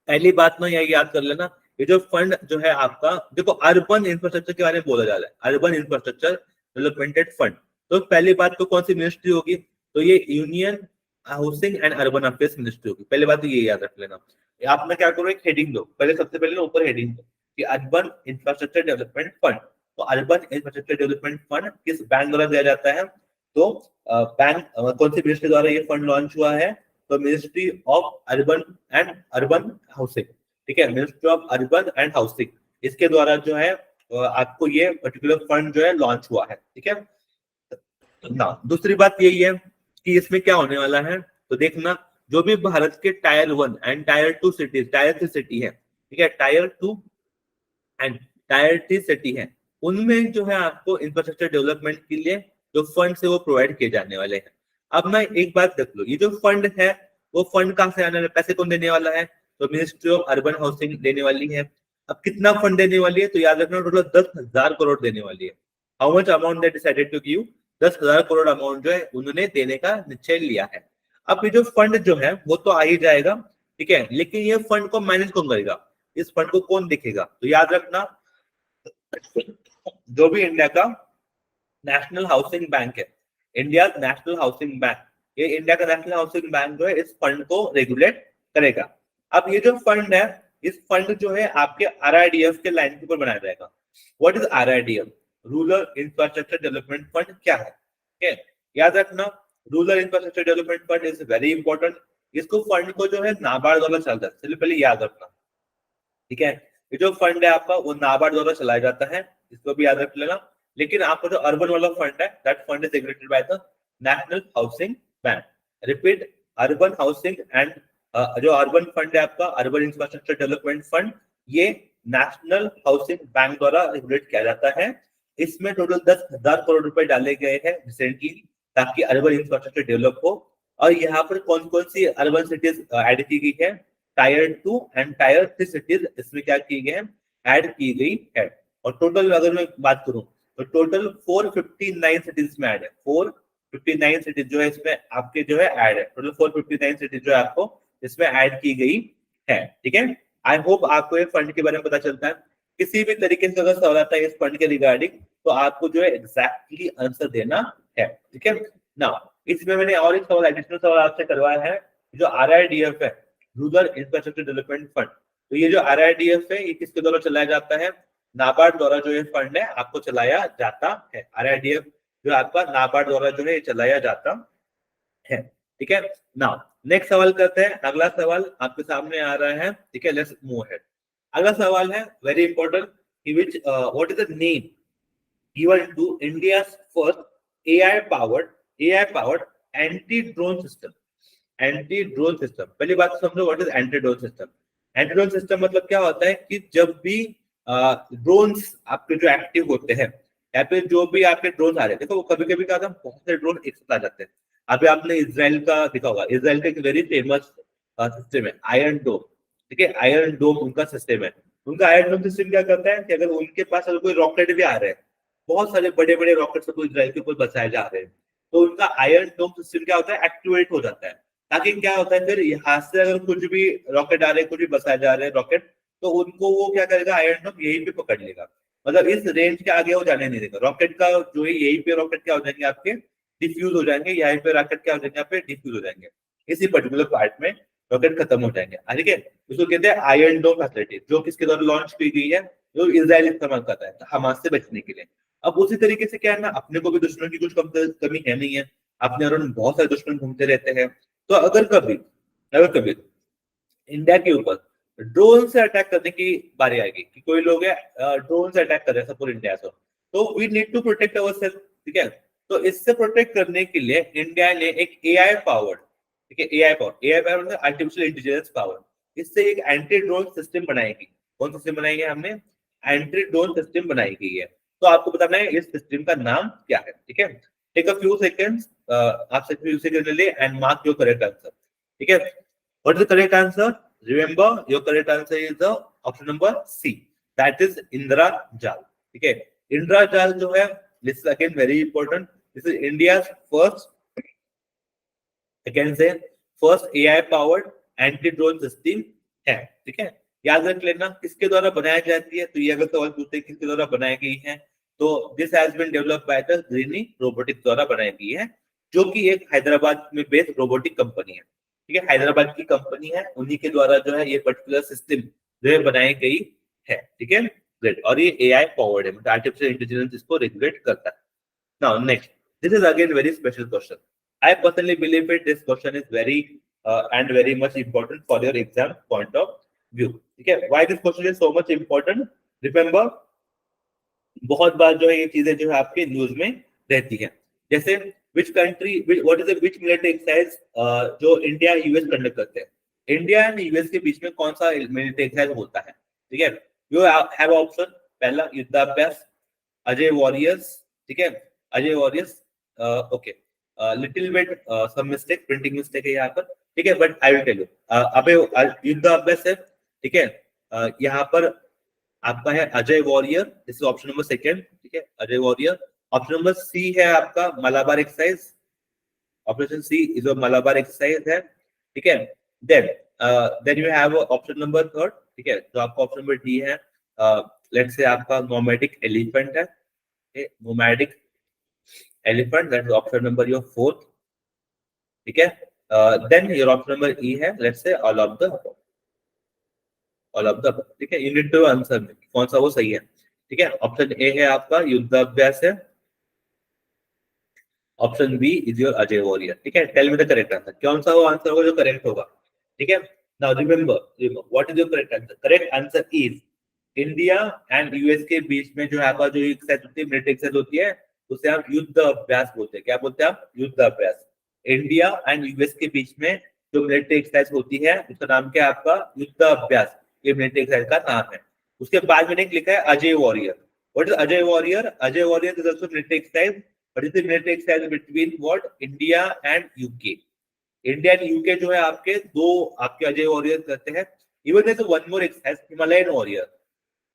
पहली बात ना यही याद कर लेना, ये जो फंड जो है आपका, देखो अर्बन इंफ्रास्ट्रक्चर के बारे में बोला जा रहा है, अर्बन इंफ्रास्ट्रक्चर डेवलपमेंट फंड। तो पहली बात तो कौन सी मिनिस्ट्री होगी? तो ये union housing and urban affairs ministry होगी। पहली बात तो ये याद रख लेना। आप ना क्या करो, एक हेडिंग दो, पहले सबसे पहले ऊपर हेडिंग दो कि अर्बन इंफ्रास्ट्रक्चर डेवलपमेंट फंड। तो अर्बन इंफ्रास्ट्रक्चर डेवलपमेंट फंड किस बैंक द्वारा दिया जाता है? तो बैंक कौन सी मिनिस्ट्री द्वारा ये फंड लॉन्च हुआ है? तो ministry of urban and urban housing. ठीक है, ministry of urban and housing, इसके द्वारा जो है आपको ये पर्टिकुलर फंड जो है लॉन्च हुआ है। ठीक है ना, दूसरी बात यही है कि इसमें क्या होने वाला है, तो देखना जो भी भारत के tyre 1 and tyre 2 cities, tyre 3 city है, ठीक है, टायर 2 एंड टायर 3 सिटी है, उनमें जो है आपको इंफ्रास्ट्रक्चर डेवलपमेंट के लिए जो फंड है वो प्रोवाइड किए जाने वाले हैं। अब ना एक बात देख लो, ये जो फंड है वो फंड कहाँ से आने वाला है, पैसे कौन देने वाला है? तो मिनिस्ट्री ऑफ अर्बन हाउसिंग देने वाली है। अब कितना फंड देने वाली है? तो याद रखना टोटल 10,000 करोड़ देने वाली है। How much amount they decided to give? 10,000 crore amount जो है उन्होंने देने का निश्चय लिया है। अब ये जो फंड जो है वो तो आ ही जाएगा, ठीक है, लेकिन ये फंड को मैनेज कौन करेगा? इस फंड को कौन देखेगा? तो याद रखना जो भी इंडिया का नेशनल हाउसिंग बैंक है, इंडिया नेशनल हाउसिंग बैंक, ये इंडिया का नेशनल हाउसिंग बैंक जो है इस फंड को रेगुलेट करेगा। अब ये जो फंड है, इस फंड जो है आपके आरआईडीएफ के लाइन के ऊपर बनाया जाएगा। What is RIDF? Rural infrastructure development fund क्या है? ठीक है, याद रखना rural infrastructure development fund is very important. इसको फंड को जो है नाबार्ड द्वारा चलता है, चलिए पहले याद रखना। ठीक है, ये जो फंड है आपका वो नाबार्ड द्वारा चलाया जाता है, इसको भी याद रख लेना। लेकिन आपका जो अर्बन वाला फंड है, that fund is regulated by the national housing bank. Repeat, urban housing and जो अर्बन फंड है आपका, अर्बन इंफ्रास्ट्रक्चर डेवलपमेंट फंड, ये नेशनल हाउसिंग बैंक द्वारा रेगुलेट किया जाता है। इसमें टोटल 10,000 करोड़ रुपए डाले गए हैं रिसेंटली ताकि अर्बन इंफ्रास्ट्रक्चर डेवलप हो। और यहाँ पर कौन कौन सी अर्बन सिटीज ऐड की गई है? टायर 2 एंड टायर 3 सिटीज इसमें क्या की गई है? ऐड की गई है। और टोटल अगर मैं बात करूं तो टोटल 459 सिटीज में ऐड है। 459 सिटीज जो है इसमें आपके जो है ऐड है, टोटल 459 सिटीज जो है आपको इसमें ऐड की गई है। ठीक है, आई होप आपको ये फंड के बारे में पता चलता है। किसी भी तरीके से अगर सवाल आता है इस फंड के रिगार्डिंग तो आपको जो है एग्जैक्टली आंसर देना है। ठीक है ना, इसमें मैंने और एक सवाल, एडिशनल सवाल आपसे करवाया है, जो आरआईडीएफ है, रूरल इंफ्रास्ट्रक्चर डेवलपमेंट फंड। तो ये जो आरआईडीएफ है ये किसके द्वारा चलाया जाता है? नाबार्ड द्वारा जो ये फंड है आपको चलाया जाता है। आरआईडीएफ जो आपका नाबार्ड द्वारा जो है चलाया जाता है। ठीक है। नाउ नेक्स्ट सवाल करते हैं। अगला सवाल आपके सामने आ रहा है, ठीक है, लेट्स मूव अहेड। अगला सवाल है वेरी इंपॉर्टेंट, कि which what is the name given to India's first AI powered anti drone system। Anti drone system, पहली बात तो समझो what is anti drone system. Anti drone system मतलब क्या होता है कि जब भी ड्रोन्स आपके जो एक्टिव होते हैं या फिर जो भी आपके ड्रोन आ रहे हैं, देखो वो कभी कभी क्या होता है बहुत सारे ड्रोन एक साथ आ जाते हैं। अभी आपने इसराइल का देखा होगा, इसराइल का एक वेरी फेमस सिस्टम है आयरन डोम। ठीक है, आयरन डोम उनका सिस्टम है। उनका आयरन डोम सिस्टम क्या करता है कि अगर उनके पास अगर कोई रॉकेट भी आ रहे हैं, बहुत सारे बड़े बड़े रॉकेट को इसराइल के ऊपर बचाए जा रहे हैं, तो उनका आयरन डोम सिस्टम क्या होता है, एक्टिवेट हो जाता है। ताकि क्या होता है फिर यहाँ से अगर कुछ भी रॉकेट आ रहे हैं, कुछ भी बसाए जा रहे हैं रॉकेट, तो उनको वो क्या करेगा, आयरन डोम यहीं पे पकड़ लेगा। मतलब इस रेंज के आगे वो जाने नहीं देगा। रॉकेट का जो है यहीं पे रॉकेट क्या हो जाएंगे आपके, डिफ्यूज हो जाएंगे, यहीं पे रॉकेट क्या हो जाएंगे यहाँ पे डिफ्यूज हो जाएंगे, इसी पर्टिकुलर पार्ट में रॉकेट खत्म हो जाएंगे। ठीक है, उसको कहते हैं आयरन डोम फैसिलिटी, जो किसके द्वारा लॉन्च की गई है, जो इसराइल इस्तेमाल करता है हमास से बचने के लिए। अब उसी तरीके से क्या है ना, अपने को भी दुश्मन की कुछ कमी है नहीं है, अपने अराउंड बहुत सारे दुश्मन घूमते रहते हैं। तो अगर कभी इंडिया के ऊपर ड्रोन से अटैक करने की बारी आएगी, कि कोई लोग है ड्रोन से अटैक कर रहे हैं सपोज इंडिया से, तो we need to protect our self. ठीक है, तो इससे प्रोटेक्ट करने के लिए इंडिया ने एक एआई पावर्ड, ठीक है, एआई पावर मतलब आर्टिफिशियल इंटेलिजेंस पावर, इससे एक एंटी ड्रोन सिस्टम बनाएगी। कौन सिस्टम बनाई है हमने, एंटी ड्रोन सिस्टम बनाई गई है। तो आपको बताना है इस सिस्टम का नाम क्या है। ठीक है, टेक अ फ्यू सेकंड्स, आप फ्यू सेकंड ले and mark your correct answer. ठीक है, what is the correct answer? Remember, your correct answer is the option number C. That is Indra Jal. ठीक है, Indra Jal जो है, this is again very important. This is India's first, I can say, first AI powered anti drone system है। ठीक है, याद रख लेना किसके द्वारा बनाई जाती है। तो ये अगर सवाल पूछते हैं किसके द्वारा बनाई गई है, तो this has been developed by the Greeny Robotics द्वारा बनाई गई है, जो कि एक हैदराबाद में बेस्ड रोबोटिक कंपनी है। ठीक है, हैदराबाद की कंपनी है, उन्हीं के द्वारा जो है ये पर्टिकुलर सिस्टम जो है बनाई गई है। ठीक है, ग्रेट। और ये एआई पावर्ड है, मतलब आर्टिफिशियल इंटेलिजेंस इसको रेगुलेट करता है। Now next, this is again very special question. I personally believe it, this question is very and very much important for your exam point of view. ठीक है, why this question is so much important? Remember, बहुत बार जो है ये चीजें जो है आपके न्यूज में रहती है। जैसे which country, what is the which military exercise जो इंडिया यूएस कंडक्ट करते हैं। इंडिया एंड यूएस के बीच में कौन सा मिलिट्री एक्सरसाइज होता है? ठीक है, यू हैव ऑप्शन, पहला युद्धाभ्यास, अजय वॉरियर्स। ठीक है, Ajay warriors, okay, little bit some mistake, printing mistake है यहाँ पर। ठीक है, but I will tell you, अबे युद्धाभ्यास है। ठीक है, यहाँ पर आपका है Ajay warrior, this is option number second. ठीक है, Ajay warrior. Option number C है आपका Malabar exercise, option C is a Malabar exercise है। ठीक है, then you have option number third. ठीक है, तो आपका ऑप्शन नंबर डी है, लेट्स से आपका नोमैडिक एलिफेंट है, nomadic elephant, that is option number your fourth. ठीक है, then your option number E है, लेट्स से ऑल ऑफ द, ठीक है, यू नीड टू आंसर में कौन सा वो सही है। ठीक है, ऑप्शन ए है आपका युद्धाभ्यास है, option B is your Ajay warrior. ठीक है, tell me the correct answer, कौन सा वो आंसर होगा जो करेक्ट होगा। ठीक है, now remember what is your correct answer. Correct answer is India and US के बीच में जो आपका जो एक्सरसाइज होती है, मिलिट्री एक्सरसाइज होती है, उसे आप युद्ध अभ्यास बोलते हैं। क्या बोलते हैं आप? युद्ध अभ्यास। इंडिया एंड यूएस के बीच में जो मिलिट्री एक्सरसाइज होती है उसका नाम क्या है आपका? युद्ध अभ्यास। ये मिलिट्री एक्सरसाइज का नाम है। उसके बाद मैंने लिखा है Ajay warrior. What is Ajay warrior? Ajay warrior is also military exercise, but it is military exercise between what, India and UK. India and UK जो है आपके दो आपके अजय वॉरियर करते हैं। Even there is one more exercise, Himalayan warrior,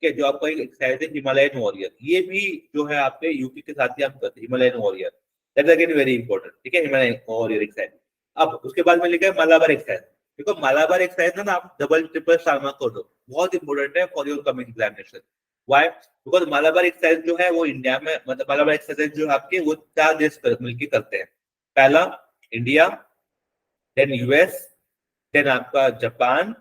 के जो आपका एक एक्सरसाइज है हिमालयन वॉरियर, ये भी जो है आपके यूपी के साथ ही हम करते हैं Himalayan warrior, that is again very important. ठीक है, हिमालयन वॉरियर एक्सरसाइज। अब उसके बाद में लिखा है मलाबार एक्सरसाइज। देखो मलाबार एक्सरसाइज ना आप डबल ट्रिपल स्टार मार्क कर दो, बहुत इंपॉर्टेंट है for your coming examination. Why? Because Malabar exercise जो है वो इंडिया में, मतलब मलाबार एक्सरसाइज जो आपके वो 4 देश मिलकर करते हैं। पहला इंडिया, देन यूएस, देन आपका जापान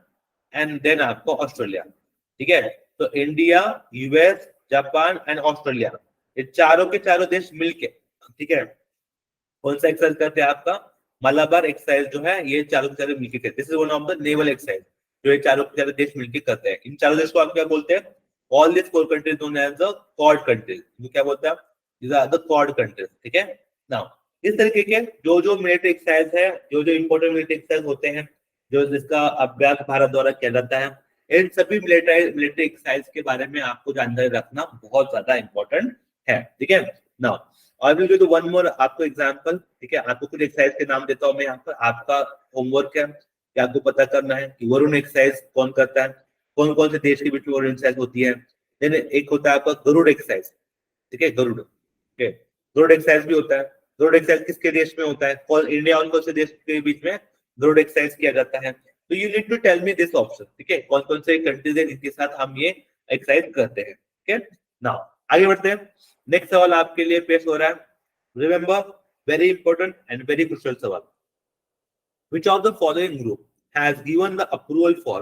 एंड देन आपका ऑस्ट्रेलिया। ठीक है, तो India, US, Japan and Australia, ये चारों के चारों देश मिलके, ठीक है, कौन सा एक्सरसाइज करते हैं आपका? मलाबार एक्सरसाइज जो है ये चारों के चारों मिलकर करते हैं। This is one of the naval exercise जो ये चारों के चारों देश मिलकर करते हैं। इन चारों देश को आप क्या बोलते हैं? All this four countries known as the quad countries. जो क्या बोलते हैं? These are the quad countries. ठीक है। नाउ इस तरीके के जो जो मिलिट्री एक्सरसाइज है, जो जो इंपॉर्टेंट मिलिट्री एक्सरसाइज होते हैं, जो जिसका अभ्यास भारत द्वारा किया जाता है, इन सभी मिलिट्री एक्सरसाइज के बारे में आपको जानकारी रखना बहुत ज्यादा इंपॉर्टेंट है। ठीक है। नाउ और विल डू वन मोर आपको एग्जांपल। ठीक है। आपको कुछ एक्सरसाइज के नाम देता हूं मैं यहाँ पर। आपका होमवर्क है कि आपको पता करना है कि वरुण एक्सरसाइज कौन करता है, कौन कौन से देश के बीच में वरुण एक्सरसाइज होती है। देन एक होता है आपका गरुड़ एक्सरसाइज। ठीक है, गरुड़। ठीक है, गरुड़ एक्सरसाइज भी होता है। गरुड़ एक्सरसाइज किसके देश में होता है? कौन इंडिया और कौन से देश के बीच में गरुड़ एक्सरसाइज किया जाता है? तो you need to tell me this option. ठीक है, कौन कौन से कंट्रीज है जिनके साथ हम ये एक्सरसाइज करते हैं। ठीक है। नाउ आगे बढ़ते हैं। नेक्स्ट सवाल आपके लिए पेश हो रहा है। Remember, very important and very crucial सवाल। Which of the following group has given the approval for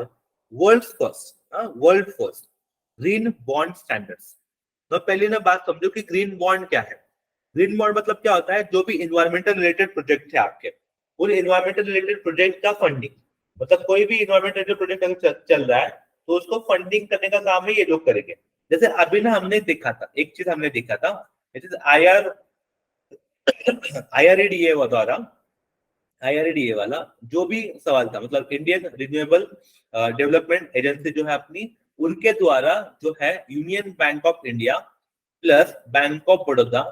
world's first green bond standards? तो पहले ना बात समझो कि ग्रीन बॉन्ड क्या है। ग्रीन बॉन्ड मतलब क्या होता है? जो भी इन्वायरमेंटल रिलेटेड प्रोजेक्ट है आपके, उन इन्वायरमेंटल रिलेटेड प्रोजेक्ट का फंडिंग, मतलब कोई भी इन्वायरमेंटल रिलेटेड प्रोजेक्ट अगर चल रहा है तो उसको फंडिंग करने का काम है ये लोग करेंगे। जैसे अभी ना हमने देखा था, एक चीज हमने देखा था, IREDA द्वारा, IREDA वाला जो भी सवाल था, मतलब इंडियन रिन्यूएबल डेवलपमेंट एजेंसी जो है अपनी, उनके द्वारा जो है Union Bank of India plus Bank of Baroda,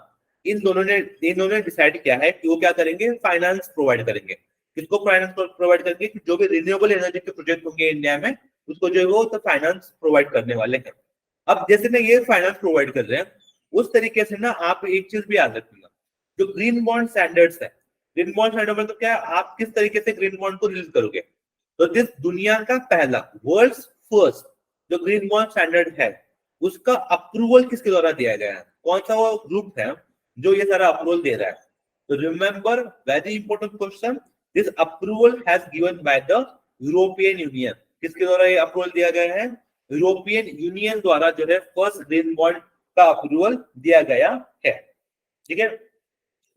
इन दोनों ने डिसाइड किया है कि वो क्या करेंगे? फाइनेंस प्रोवाइड करेंगे। किसको फाइनेंस प्रोवाइड करेंगे? कि जो भी रिन्यूएबल एनर्जी के प्रोजेक्ट होंगे इंडिया में, उसको जो है वो तो फाइनेंस प्रोवाइड करने वाले हैं। अब जैसे ना ये फाइनेंस प्रोवाइड कर रहे हैं, उस तरीके से ना आप एक चीज भी याद रखिएगा, जो ग्रीन बॉन्ड स्टैंडर्ड्स है, ग्रीन बॉन्ड स्टैंडर्ड मतलब क्या है? आप किस तरीके से ग्रीन बॉन्ड को रिलीज करोगे? तो जिस दुनिया का पहला, वर्ल्ड्स फर्स्ट जो ग्रीन बॉन्ड स्टैंडर्ड है, उसका अप्रूवल किसके द्वारा दिया गया है? कौन सा वो ग्रुप है जो ये सारा अप्रूवल दे रहा है? तो remember, very important question, this approval has given by the European union. किसके द्वारा ये अप्रूवल दिया गया है? यूरोपियन यूनियन द्वारा जो है फर्स्ट ग्रीन बॉन्ड का अप्रूवल दिया गया है। ठीक है।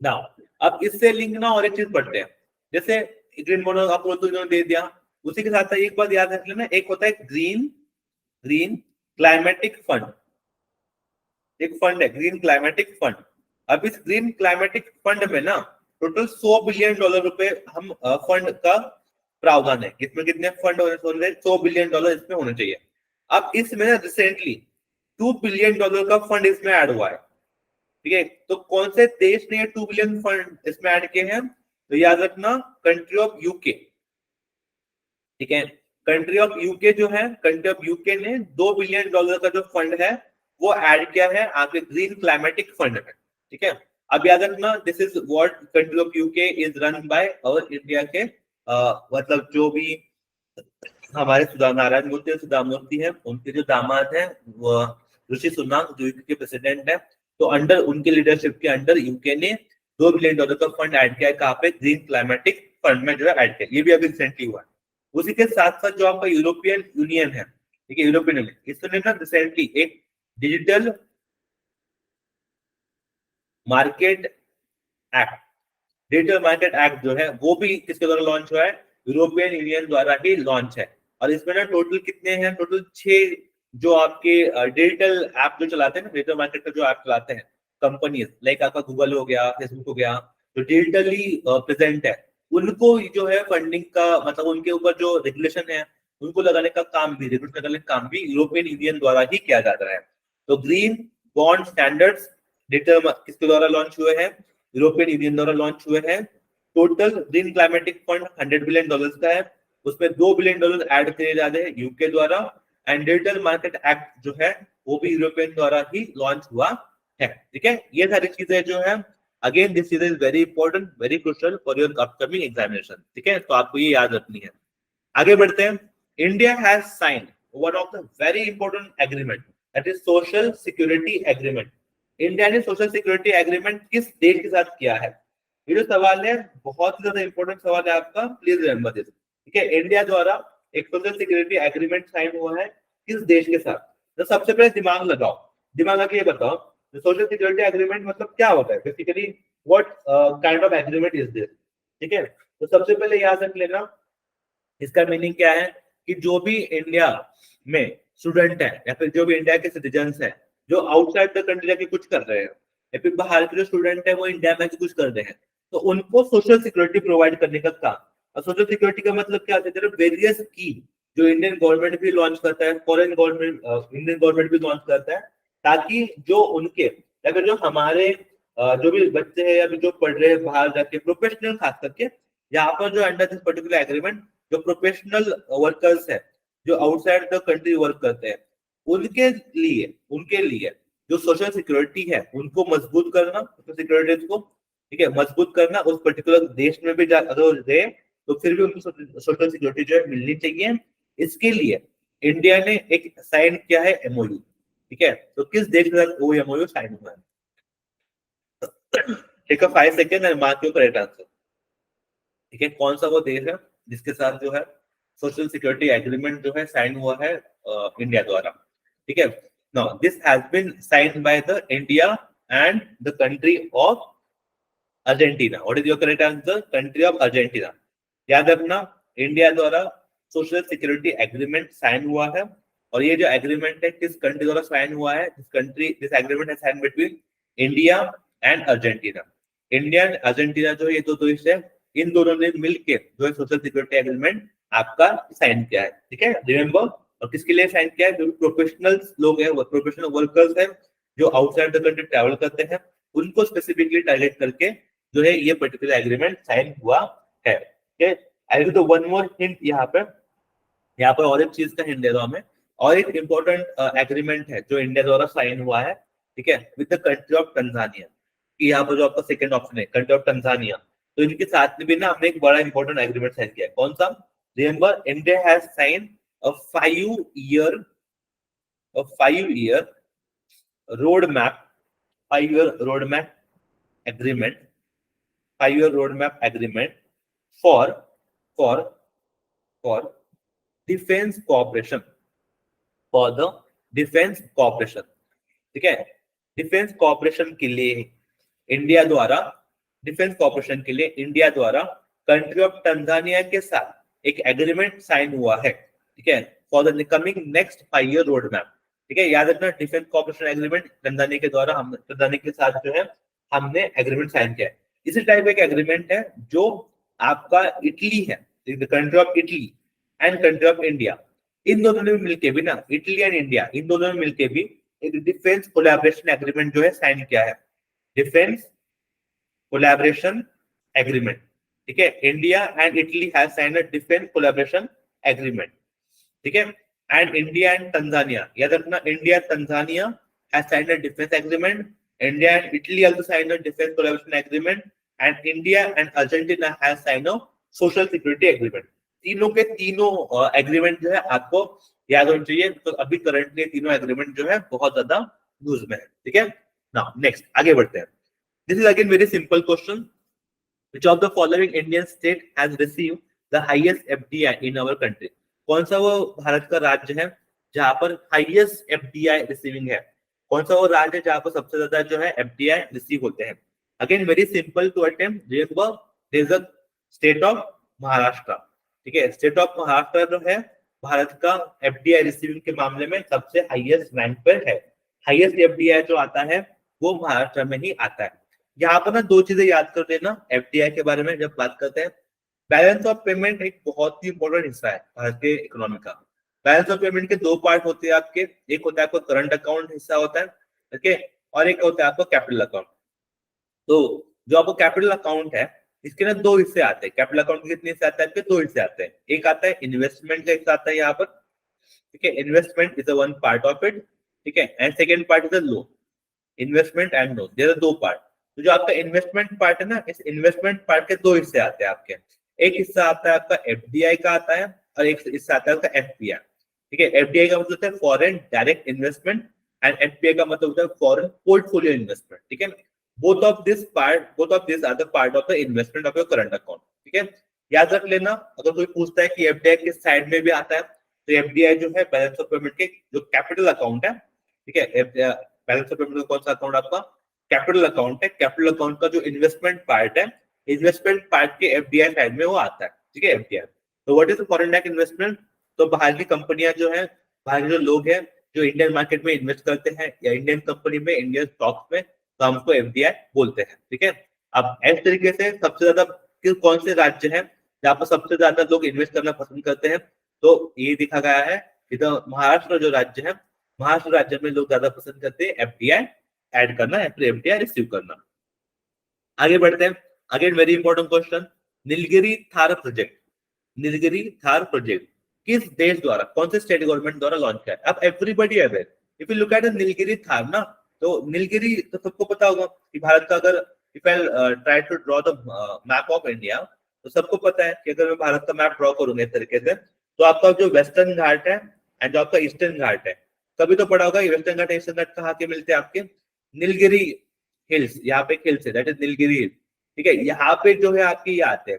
नाउ अब इससे लिंक ना और एक चीज पढ़ते हैं। जैसे ग्रीन बॉन्ड अप्रूवल तो इन्होंने दे दिया, उसी के साथ एक बात याद रख लेना, एक होता है ग्रीन क्लाइमेटिक फंड। एक फंड है ग्रीन क्लाइमेटिक फंड। अब इस ग्रीन क्लाइमेटिक फंड में ना टोटल $100 बिलियन रुपए हम फंड का प्रावधान है। इसमें कितने फंड होने चाहिए? $100 बिलियन इसमें होने चाहिए। अब इसमें ना रिसेंटली $2 बिलियन का फंड इसमें ऐड हुआ है। ठीक है, तो कौन से देश ने $2 बिलियन फंड इसमें ऐड किए हैं? तो याद रखना, कंट्री ऑफ यूके। ठीक है, कंट्री ऑफ यूके जो है, कंट्री ऑफ यूके ने $2 बिलियन का जो फंड है वो ऐड किया है आपके ग्रीन क्लाइमेटिक फंड में। ठीक है, अब याद रखना, this is what country of UK is run by और इंडिया के मतलब जो भी हमारे नारायण मूर्ति है, उनके जो दामाद है वो ऋषि सुनाक जो यूके के प्रेसिडेंट है, तो अंडर उनके लीडरशिप के अंडर यूके ने $2 बिलियन का फंड ऐड किया है। कहाँ पे? ग्रीन क्लाइमेटिक फंड में जो है ऐड किया। ये भी अभी रिसेंटली हुआ है। उसी के साथ साथ जो आपका यूरोपियन यूनियन है, ठीक है, यूरोपियन यूनियन, इसने ना रिसेंटली एक डिजिटल मार्केट एक्ट, जो है वो भी किसके द्वारा लॉन्च हुआ है? यूरोपियन यूनियन द्वारा ही लॉन्च है। और इसमें ना टोटल कितने हैं? टोटल 6 जो आपके डिजिटल ऐप जो चलाते हैं ना, डिजिटल मार्केट का जो ऐप चलाते हैं कंपनीज, लाइक आपका गूगल हो गया, फेसबुक हो गया, जो डिजिटली प्रेजेंट है, उनको जो है फंडिंग का, मतलब उनके ऊपर जो रेगुलेशन है उनको लगाने का काम भी, रेगुलेशन लगाने का काम भी यूरोपियन यूनियन द्वारा ही किया जाता है। तो ग्रीन बॉन्ड स्टैंडर्ड्स किसके द्वारा लॉन्च हुए हैं? यूरोपियन यूनियन द्वारा लॉन्च हुए हैं। Total green climatic fund $100 billion का है, उसमें $2 बिलियन ऐड किए जा रहे हैं यूके द्वारा। एंड डिजिटल मार्केट एक्ट जो है वो भी यूरोपियन द्वारा ही लॉन्च हुआ है। ठीक है, ये सारी चीजें जो है, अगेन दिस चीज is very important, very crucial for your upcoming examination. ठीक है, तो आपको ये याद रखनी है। आगे बढ़ते हैं। India has signed one of the very important agreement, that is social security agreement. India ने सोशल सिक्योरिटी एग्रीमेंट किस देश के साथ किया है? ये जो सवाल है बहुत ही ज्यादा इंपॉर्टेंट सवाल है आपका, प्लीज रिमेंबर दिस। ठीक है, इंडिया द्वारा एक सोशल सिक्योरिटी एग्रीमेंट साइन हुआ है किस देश के साथ? तो सबसे पहले दिमाग लगाओ, दिमाग लगा के ये बताओ, सोशल सिक्योरिटी एग्रीमेंट मतलब क्या होता है basically? What kind of agreement is this? ठीक है। तो सबसे पहले याद रख लेना, इसका मीनिंग क्या है कि जो भी इंडिया में स्टूडेंट है या फिर जो भी इंडिया के सिटीजन्स है जो आउटसाइड द कंट्री जाके कुछ कर रहे हैं या फिर बाहर के जो स्टूडेंट है वो इंडिया में कुछ कर रहे हैं, तो उनको सोशल सिक्योरिटी प्रोवाइड करने का काम। और सोशल सिक्योरिटी का मतलब क्या होता है, वेरियस स्कीम जो इंडियन गवर्नमेंट भी लॉन्च करता है, फॉरेन गवर्नमेंट इंडियन गवर्नमेंट भी लॉन्च करता है, ताकि जो उनके या फिर जो हमारे जो भी बच्चे हैं या फिर जो पढ़ रहे हैं बाहर जाके प्रोफेशनल, खास करके यहाँ पर जो अंडर दिस पर्टिकुलर एग्रीमेंट जो प्रोफेशनल वर्कर्स है जो आउटसाइड द कंट्री वर्क करते हैं उनके लिए जो सोशल सिक्योरिटी है उनको मजबूत करना, सोशल सिक्योरिटी को ठीक है मजबूत करना, उस पर्टिकुलर देश में भी अगर रहे तो फिर भी उनको सोशल सिक्योरिटी जो है मिलनी चाहिए। इसके लिए इंडिया ने एक साइन किया है एमओयू, ठीक है। तो किस देश के साथ वो एमओयू साइन हुआ है? ठीक है, 5 second and mark your correct answer. ठीक है, कौन सा वो देश है जिसके साथ जो है सोशल सिक्योरिटी एग्रीमेंट जो है साइन हुआ है इंडिया द्वारा? ठीक है, now this has been signed by the India and the country of Argentina. What is your correct answer? Country of Argentina. याद रखना, इंडिया द्वारा सोशल सिक्योरिटी एग्रीमेंट साइन हुआ है, और ये जो एग्रीमेंट है किस कंट्री द्वारा साइन हुआ है? दिस एग्रीमेंट है sign between India and Argentina. India and Argentina जो ये दो देश है, इन दोनों ने मिलकर जो है सोशल सिक्योरिटी एग्रीमेंट आपका साइन किया है। ठीक है, रिमेंबर। और किसके लिए साइन किया है? जो प्रोफेशनल लोग हैं, प्रोफेशनल वर्कर्स हैं जो आउटसाइड द कंट्री ट्रैवल करते हैं, उनको स्पेसिफिकली टारगेट करके जो है ये पर्टिकुलर एग्रीमेंट साइन हुआ है। I will do one more hint यहाँ पर और एक चीज का हिंट दे रहा हूं मैं। और एक इंपॉर्टेंट एग्रीमेंट है जो इंडिया द्वारा साइन हुआ है, ठीक है, विद द कंट्री ऑफ टंजानिया। यहाँ पर जो आपका सेकंड ऑप्शन है कंट्री ऑफ टंजानिया, तो इनके साथ में भी ना हमने एक बड़ा इंपॉर्टेंट एग्रीमेंट साइन किया है। कौन सा? Remember, India has sign a 5 year road map, 5 year road map agreement, 5 year roadmap agreement for for defense cooperation, for the defense cooperation। ठीक है, डिफेंस कॉपरेशन के लिए इंडिया द्वारा कंट्री ऑफ टंजानिया के साथ एक एग्रीमेंट साइन हुआ है। ठीक है, for the coming next 5 year road map. ठीक है, याद रखना, डिफेंस कॉपरेशन एग्रीमेंट टंजानिया के द्वारा हम टंजानिया के साथ जो है हमने एग्रीमेंट साइन किया है। इसी टाइप एक एग्रीमेंट है जो आपका इटली है, the country of Italy and country of India, इन दोनों ने मिलकर भी ना, इटली एंड इंडिया इन दोनों ने मिलकर भी एक डिफेंस कोलैबोरेशन एग्रीमेंट जो है साइन किया है। Defence collaboration agreement. ठीक है, India and Italy have signed a defence collaboration agreement. ठीक है, एंड इंडिया एंड तंजानिया, याद रखना, India Tanzania have signed a defence agreement, India and Italy also signed a defense collaboration agreement, and India and Argentina has signed a social security agreement। तीनों के तीनों एग्रीमेंट जो है आपको याद होना चाहिए, तो अभी करंटली तीनों एग्रीमेंट जो है बहुत ज्यादा यूज में है। ठीक है, नाउ नेक्स्ट आगे बढ़ते हैं। This is again very simple question, which of the following Indian state has received the highest FDI in our country? कौन सा वो भारत का राज्य है जहां पर हाईएस्ट FDI रिसीविंग है? कौन सा वो राज्य है जहां पर सबसे ज्यादा जो है FDI रिसीव होते हैं? Again very simple to attempt, state of Maharashtra. ठीक है, स्टेट ऑफ महाराष्ट्र जो है भारत का FDI रिसीविंग के मामले में सबसे हाईएस्ट रैंक पर है। हाईएस्ट FDI जो आता है वो महाराष्ट्र में ही आता है। यहाँ पर ना दो चीजें याद कर लेना FDI के बारे में जब बात करते हैं। बैलेंस ऑफ पेमेंट एक बहुत ही इंपॉर्टेंट हिस्सा है भारत के इकोनॉमी का। बैलेंस ऑफ पेमेंट के दो पार्ट होते हैं आपके, एक होता है आपका करंट अकाउंट हिस्सा होता है, ओके, और एक होता है आपका कैपिटल अकाउंट। तो जो आपको कैपिटल अकाउंट है इसके ना दो हिस्से आते हैं। कैपिटल अकाउंट के कितने हिस्से आते हैं आपके? दो हिस्से आते हैं। एक आता है इन्वेस्टमेंट का हिस्सा आता है यहाँ पर, ठीक है, investment is one part of it, ठीक है, and second part is loan. Investment and loan, there are दो पार्ट। तो जो आपका इन्वेस्टमेंट पार्ट है ना, इस इन्वेस्टमेंट पार्ट के दो हिस्से आते हैं आपके। एक हिस्सा आता है आपका FDI का आता है, और एक हिस्सा आता है आपका FPI। ठीक है, FDI का मतलब होता है foreign direct investment, and FPI का मतलब होता है फॉरेन पोर्टफोलियो इन्वेस्टमेंट। ठीक है, both of these are the part of the investment of your current account। ठीक है, याद रख लेना, अगर कोई पूछता है कि FDI किस साइड में भी आता है, तो FDI जो है बैलेंस ऑफ पेमेंट के जो कैपिटल अकाउंट है, ठीक है, बैलेंस ऑफ पेमेंट का कौन सा अकाउंट आपका? कैपिटल अकाउंट है। कैपिटल अकाउंट का जो इन्वेस्टमेंट पार्ट है इन्वेस्टमेंट पार्ट के एफडीआई साइड में वो आता है, ठीक है, एफडीआई। तो what is foreign direct investment? तो बाहर की कंपनियां जो है, बाहर के जो लोग हैं जो इंडियन मार्केट में इन्वेस्ट करते हैं या इंडियन कंपनी में, इंडियन स्टॉक्स में, तो हम उसको एफडीआई बोलते हैं, ठीक है। अब इस तरीके से सबसे ज्यादा कौन से राज्य है जहाँ पर सबसे ज्यादा लोग इन्वेस्ट करना पसंद करते हैं? तो ये दिखा गया है इधर महाराष्ट्र जो राज्य है, महाराष्ट्र राज्य में लोग ज्यादा पसंद करते हैं एफडीआई ऐड करना या फिर एफडीआई रिसीव करना। आगे बढ़ते हैं। Again very important question, Nilgiri Thar project, Nilgiri Thar project किस देश द्वारा, कौन से स्टेट गवर्नमेंट द्वारा लॉन्च किया है? अब everybody aware, if you look at Nilgiri Thar ना, तो नीलगिरी तो सबको पता होगा कि भारत का, अगर if I try to draw the map of India, तो सबको पता है कि अगर मैं भारत का मैप ड्रॉ करूंगा इस तरीके से, तो आपका जो वेस्टर्न घाट है एंड जो आपका ईस्टर्न घाट है, कभी तो पढ़ा होगा वेस्टर्न घाट ईस्टर्न घाट कहाँ के मिलते हैं आपके? नीलगिरी हिल्स, यहाँ पे हिल्स है, दैट इज नीलगिरी हिल्स, ठीक है। यहाँ पे जो है आपके ये आते हैं,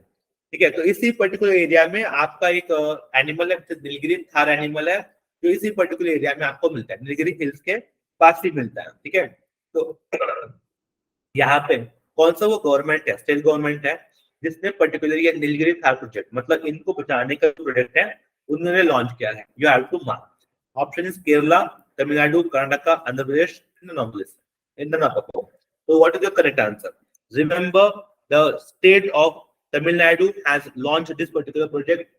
ठीक है। तो इसी पर्टिकुलर एरिया में आपका एक एनिमल है, नीलगिरी थार एनिमल है, जो इसी पर्टिकुलर एरिया में आपको मिलता है, नीलगिरी हिल्स के पास ही मिलता है, ठीक है। तो यहाँ पे कौन सा वो गवर्नमेंट है, स्टेट गवर्नमेंट है, जिसने पर्टिकुलर ये नीलगिरी थार प्रोजेक्ट, मतलब इनको बचाने का प्रोजेक्ट है, उन्होंने लॉन्च किया है। You have to mark, option is Kerala, Tamil Nadu, Karnataka, Andhra Pradesh, none of the. So what is the correct answer? Remember, the state of Tamil Nadu has launched this particular project.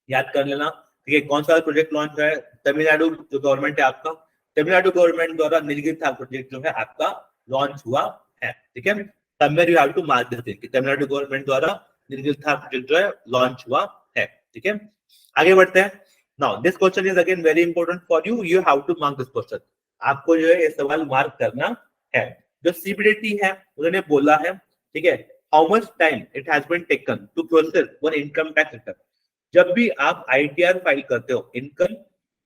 याद कर लेना, ठीक है। कौन सा प्रोजेक्ट लॉन्च हुआ है? तमिलनाडु जो गवर्नमेंट है आपका, तमिलनाडु गवर्नमेंट द्वारा नीलगिरी थार प्रोजेक्ट जो है आपका लॉन्च हुआ है, ठीक है। Somewhere you have to mark this thing कि तमिलनाडु गवर्नमेंट द्वारा नीलगिरी थार प्रोजेक्ट जो है लॉन्च हुआ है, ठीक है। आगे बढ़ते हैं। Now this question is again very important for you, you have to mark this question. आपको जो है ये सवाल मार्क करना है। जो सीबीडीटी है उन्होंने बोला है, ठीक है, how much time it has been taken to process one income tax return. जब भी आप आईटीआर फाइल करते हो, इनकम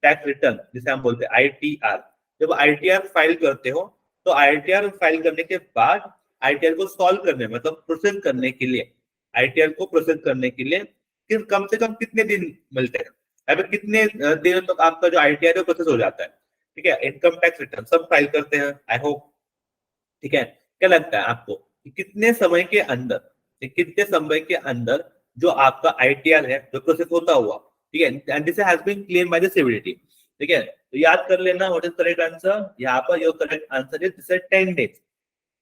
टैक्स रिटर्न जिसे हम बोलते हैं आईटीआर, जब आईटीआर फाइल करते हो, तो आईटीआर फाइल करने के बाद आईटीआर को सॉल्व करने, मतलब प्रोसेस करने के लिए, आईटीआर को प्रोसेस करने के लिए कम से कम कितने दिन मिलते हैं, अगर कितने दिनों तक आपका जो आईटीआर है प्रोसेस हो जाता है, ठीक है। इनकम टैक्स रिटर्न सब फाइल करते हैं, आई होप, ठीक है। क्या लगता है आपको कितने समय के अंदर, कितने समय के अंदर जो आपका आईटीआर है जो प्रोसेस होता हुआ, ठीक है, and this has been claimed by the CBDT, ठीक है। तो याद कर लेना व्हाट इज करेक्ट आंसर। यहाँ पर your correct answer is 10 days.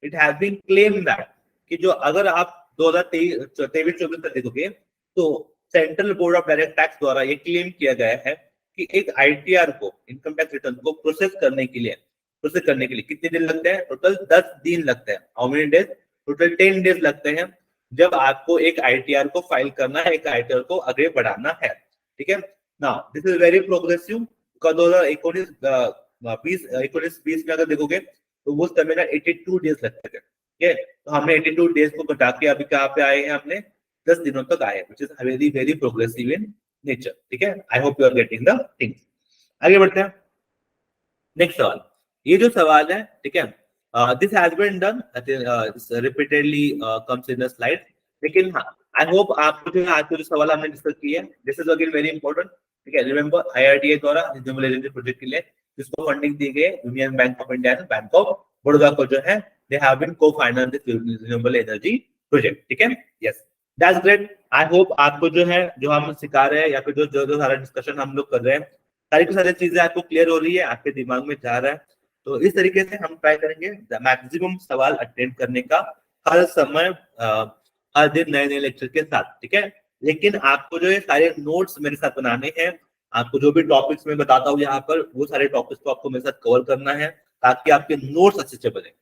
It has been claimed that कि जो अगर आप 2023-24 तक देखोगे, तो Central Board of Direct Tax द्वारा ये क्लेम किया गया है कि एक आईटीआर को, इनकम टैक्स रिटर्न को प्रोसेस करने के लिए कितने दिन लगते हैं? टोटल 10 दिन लगते हैं। How many days? Total 10 days लगते हैं जब आपको एक आईटीआर को फाइल करना है, एक आईटीआर को आगे बढ़ाना है, ठीक है। Now this is very progressive. 2019-20 में अगर देखोगे तो वो समय में 82 डेज लगते थे, ठीक है। तो हमने 82 डेज को घटा के अभी कहाँ पे आए हैं? हमने 10 दिनों तक आए, which is very very progressive in nature, ठीक है। I hope you are getting the things. आगे बढ़ते हैं। नेक्स्ट सवाल, ये जो सवाल है, ठीक है, this has been done repeatedly comes in the slide, लेकिन हाँ, आई होप आपको जो आज जो सवाल हमने डिस्कस किए हैं, this is again very important, ठीक है। रिमेंबर, आईआरडीए द्वारा रिन्यूएबल एनर्जी प्रोजेक्ट के लिए जिसको फंडिंग दी गई, Union Bank of India and Bank of Baroda को जो है, they have been co-finance this renewable energy project, ठीक है। Yes, that's great. I hope आपको जो है, जो हम सिखा रहे हैं या फिर जो सारा डिस्कशन हम लोग कर रहे हैं, सारी की सारी चीजें आपको क्लियर हो रही है, आपके दिमाग में जा रहा है। तो इस तरीके से हम ट्राई करेंगे मैक्सिमम सवाल अटेंड करने का, हर समय हर दिन नए नए लेक्चर के साथ, ठीक है। लेकिन आपको जो है सारे नोट्स मेरे साथ बनाने हैं। आपको जो भी टॉपिक्स में बताता हूँ यहाँ पर, वो सारे टॉपिक्स को आपको मेरे साथ कवर करना है, ताकि आपके नोट्स अच्छे से बने।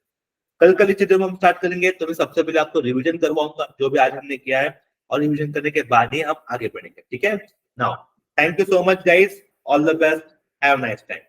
कल कल चीजों में हम स्टार्ट करेंगे, तो मैं सबसे पहले आपको रिविजन करवाऊंगा जो भी आज हमने किया है, और रिविजन करने के बाद ही हम आगे बढ़ेंगे, ठीक है। Now thank you so much guys, all the best, have a nice time.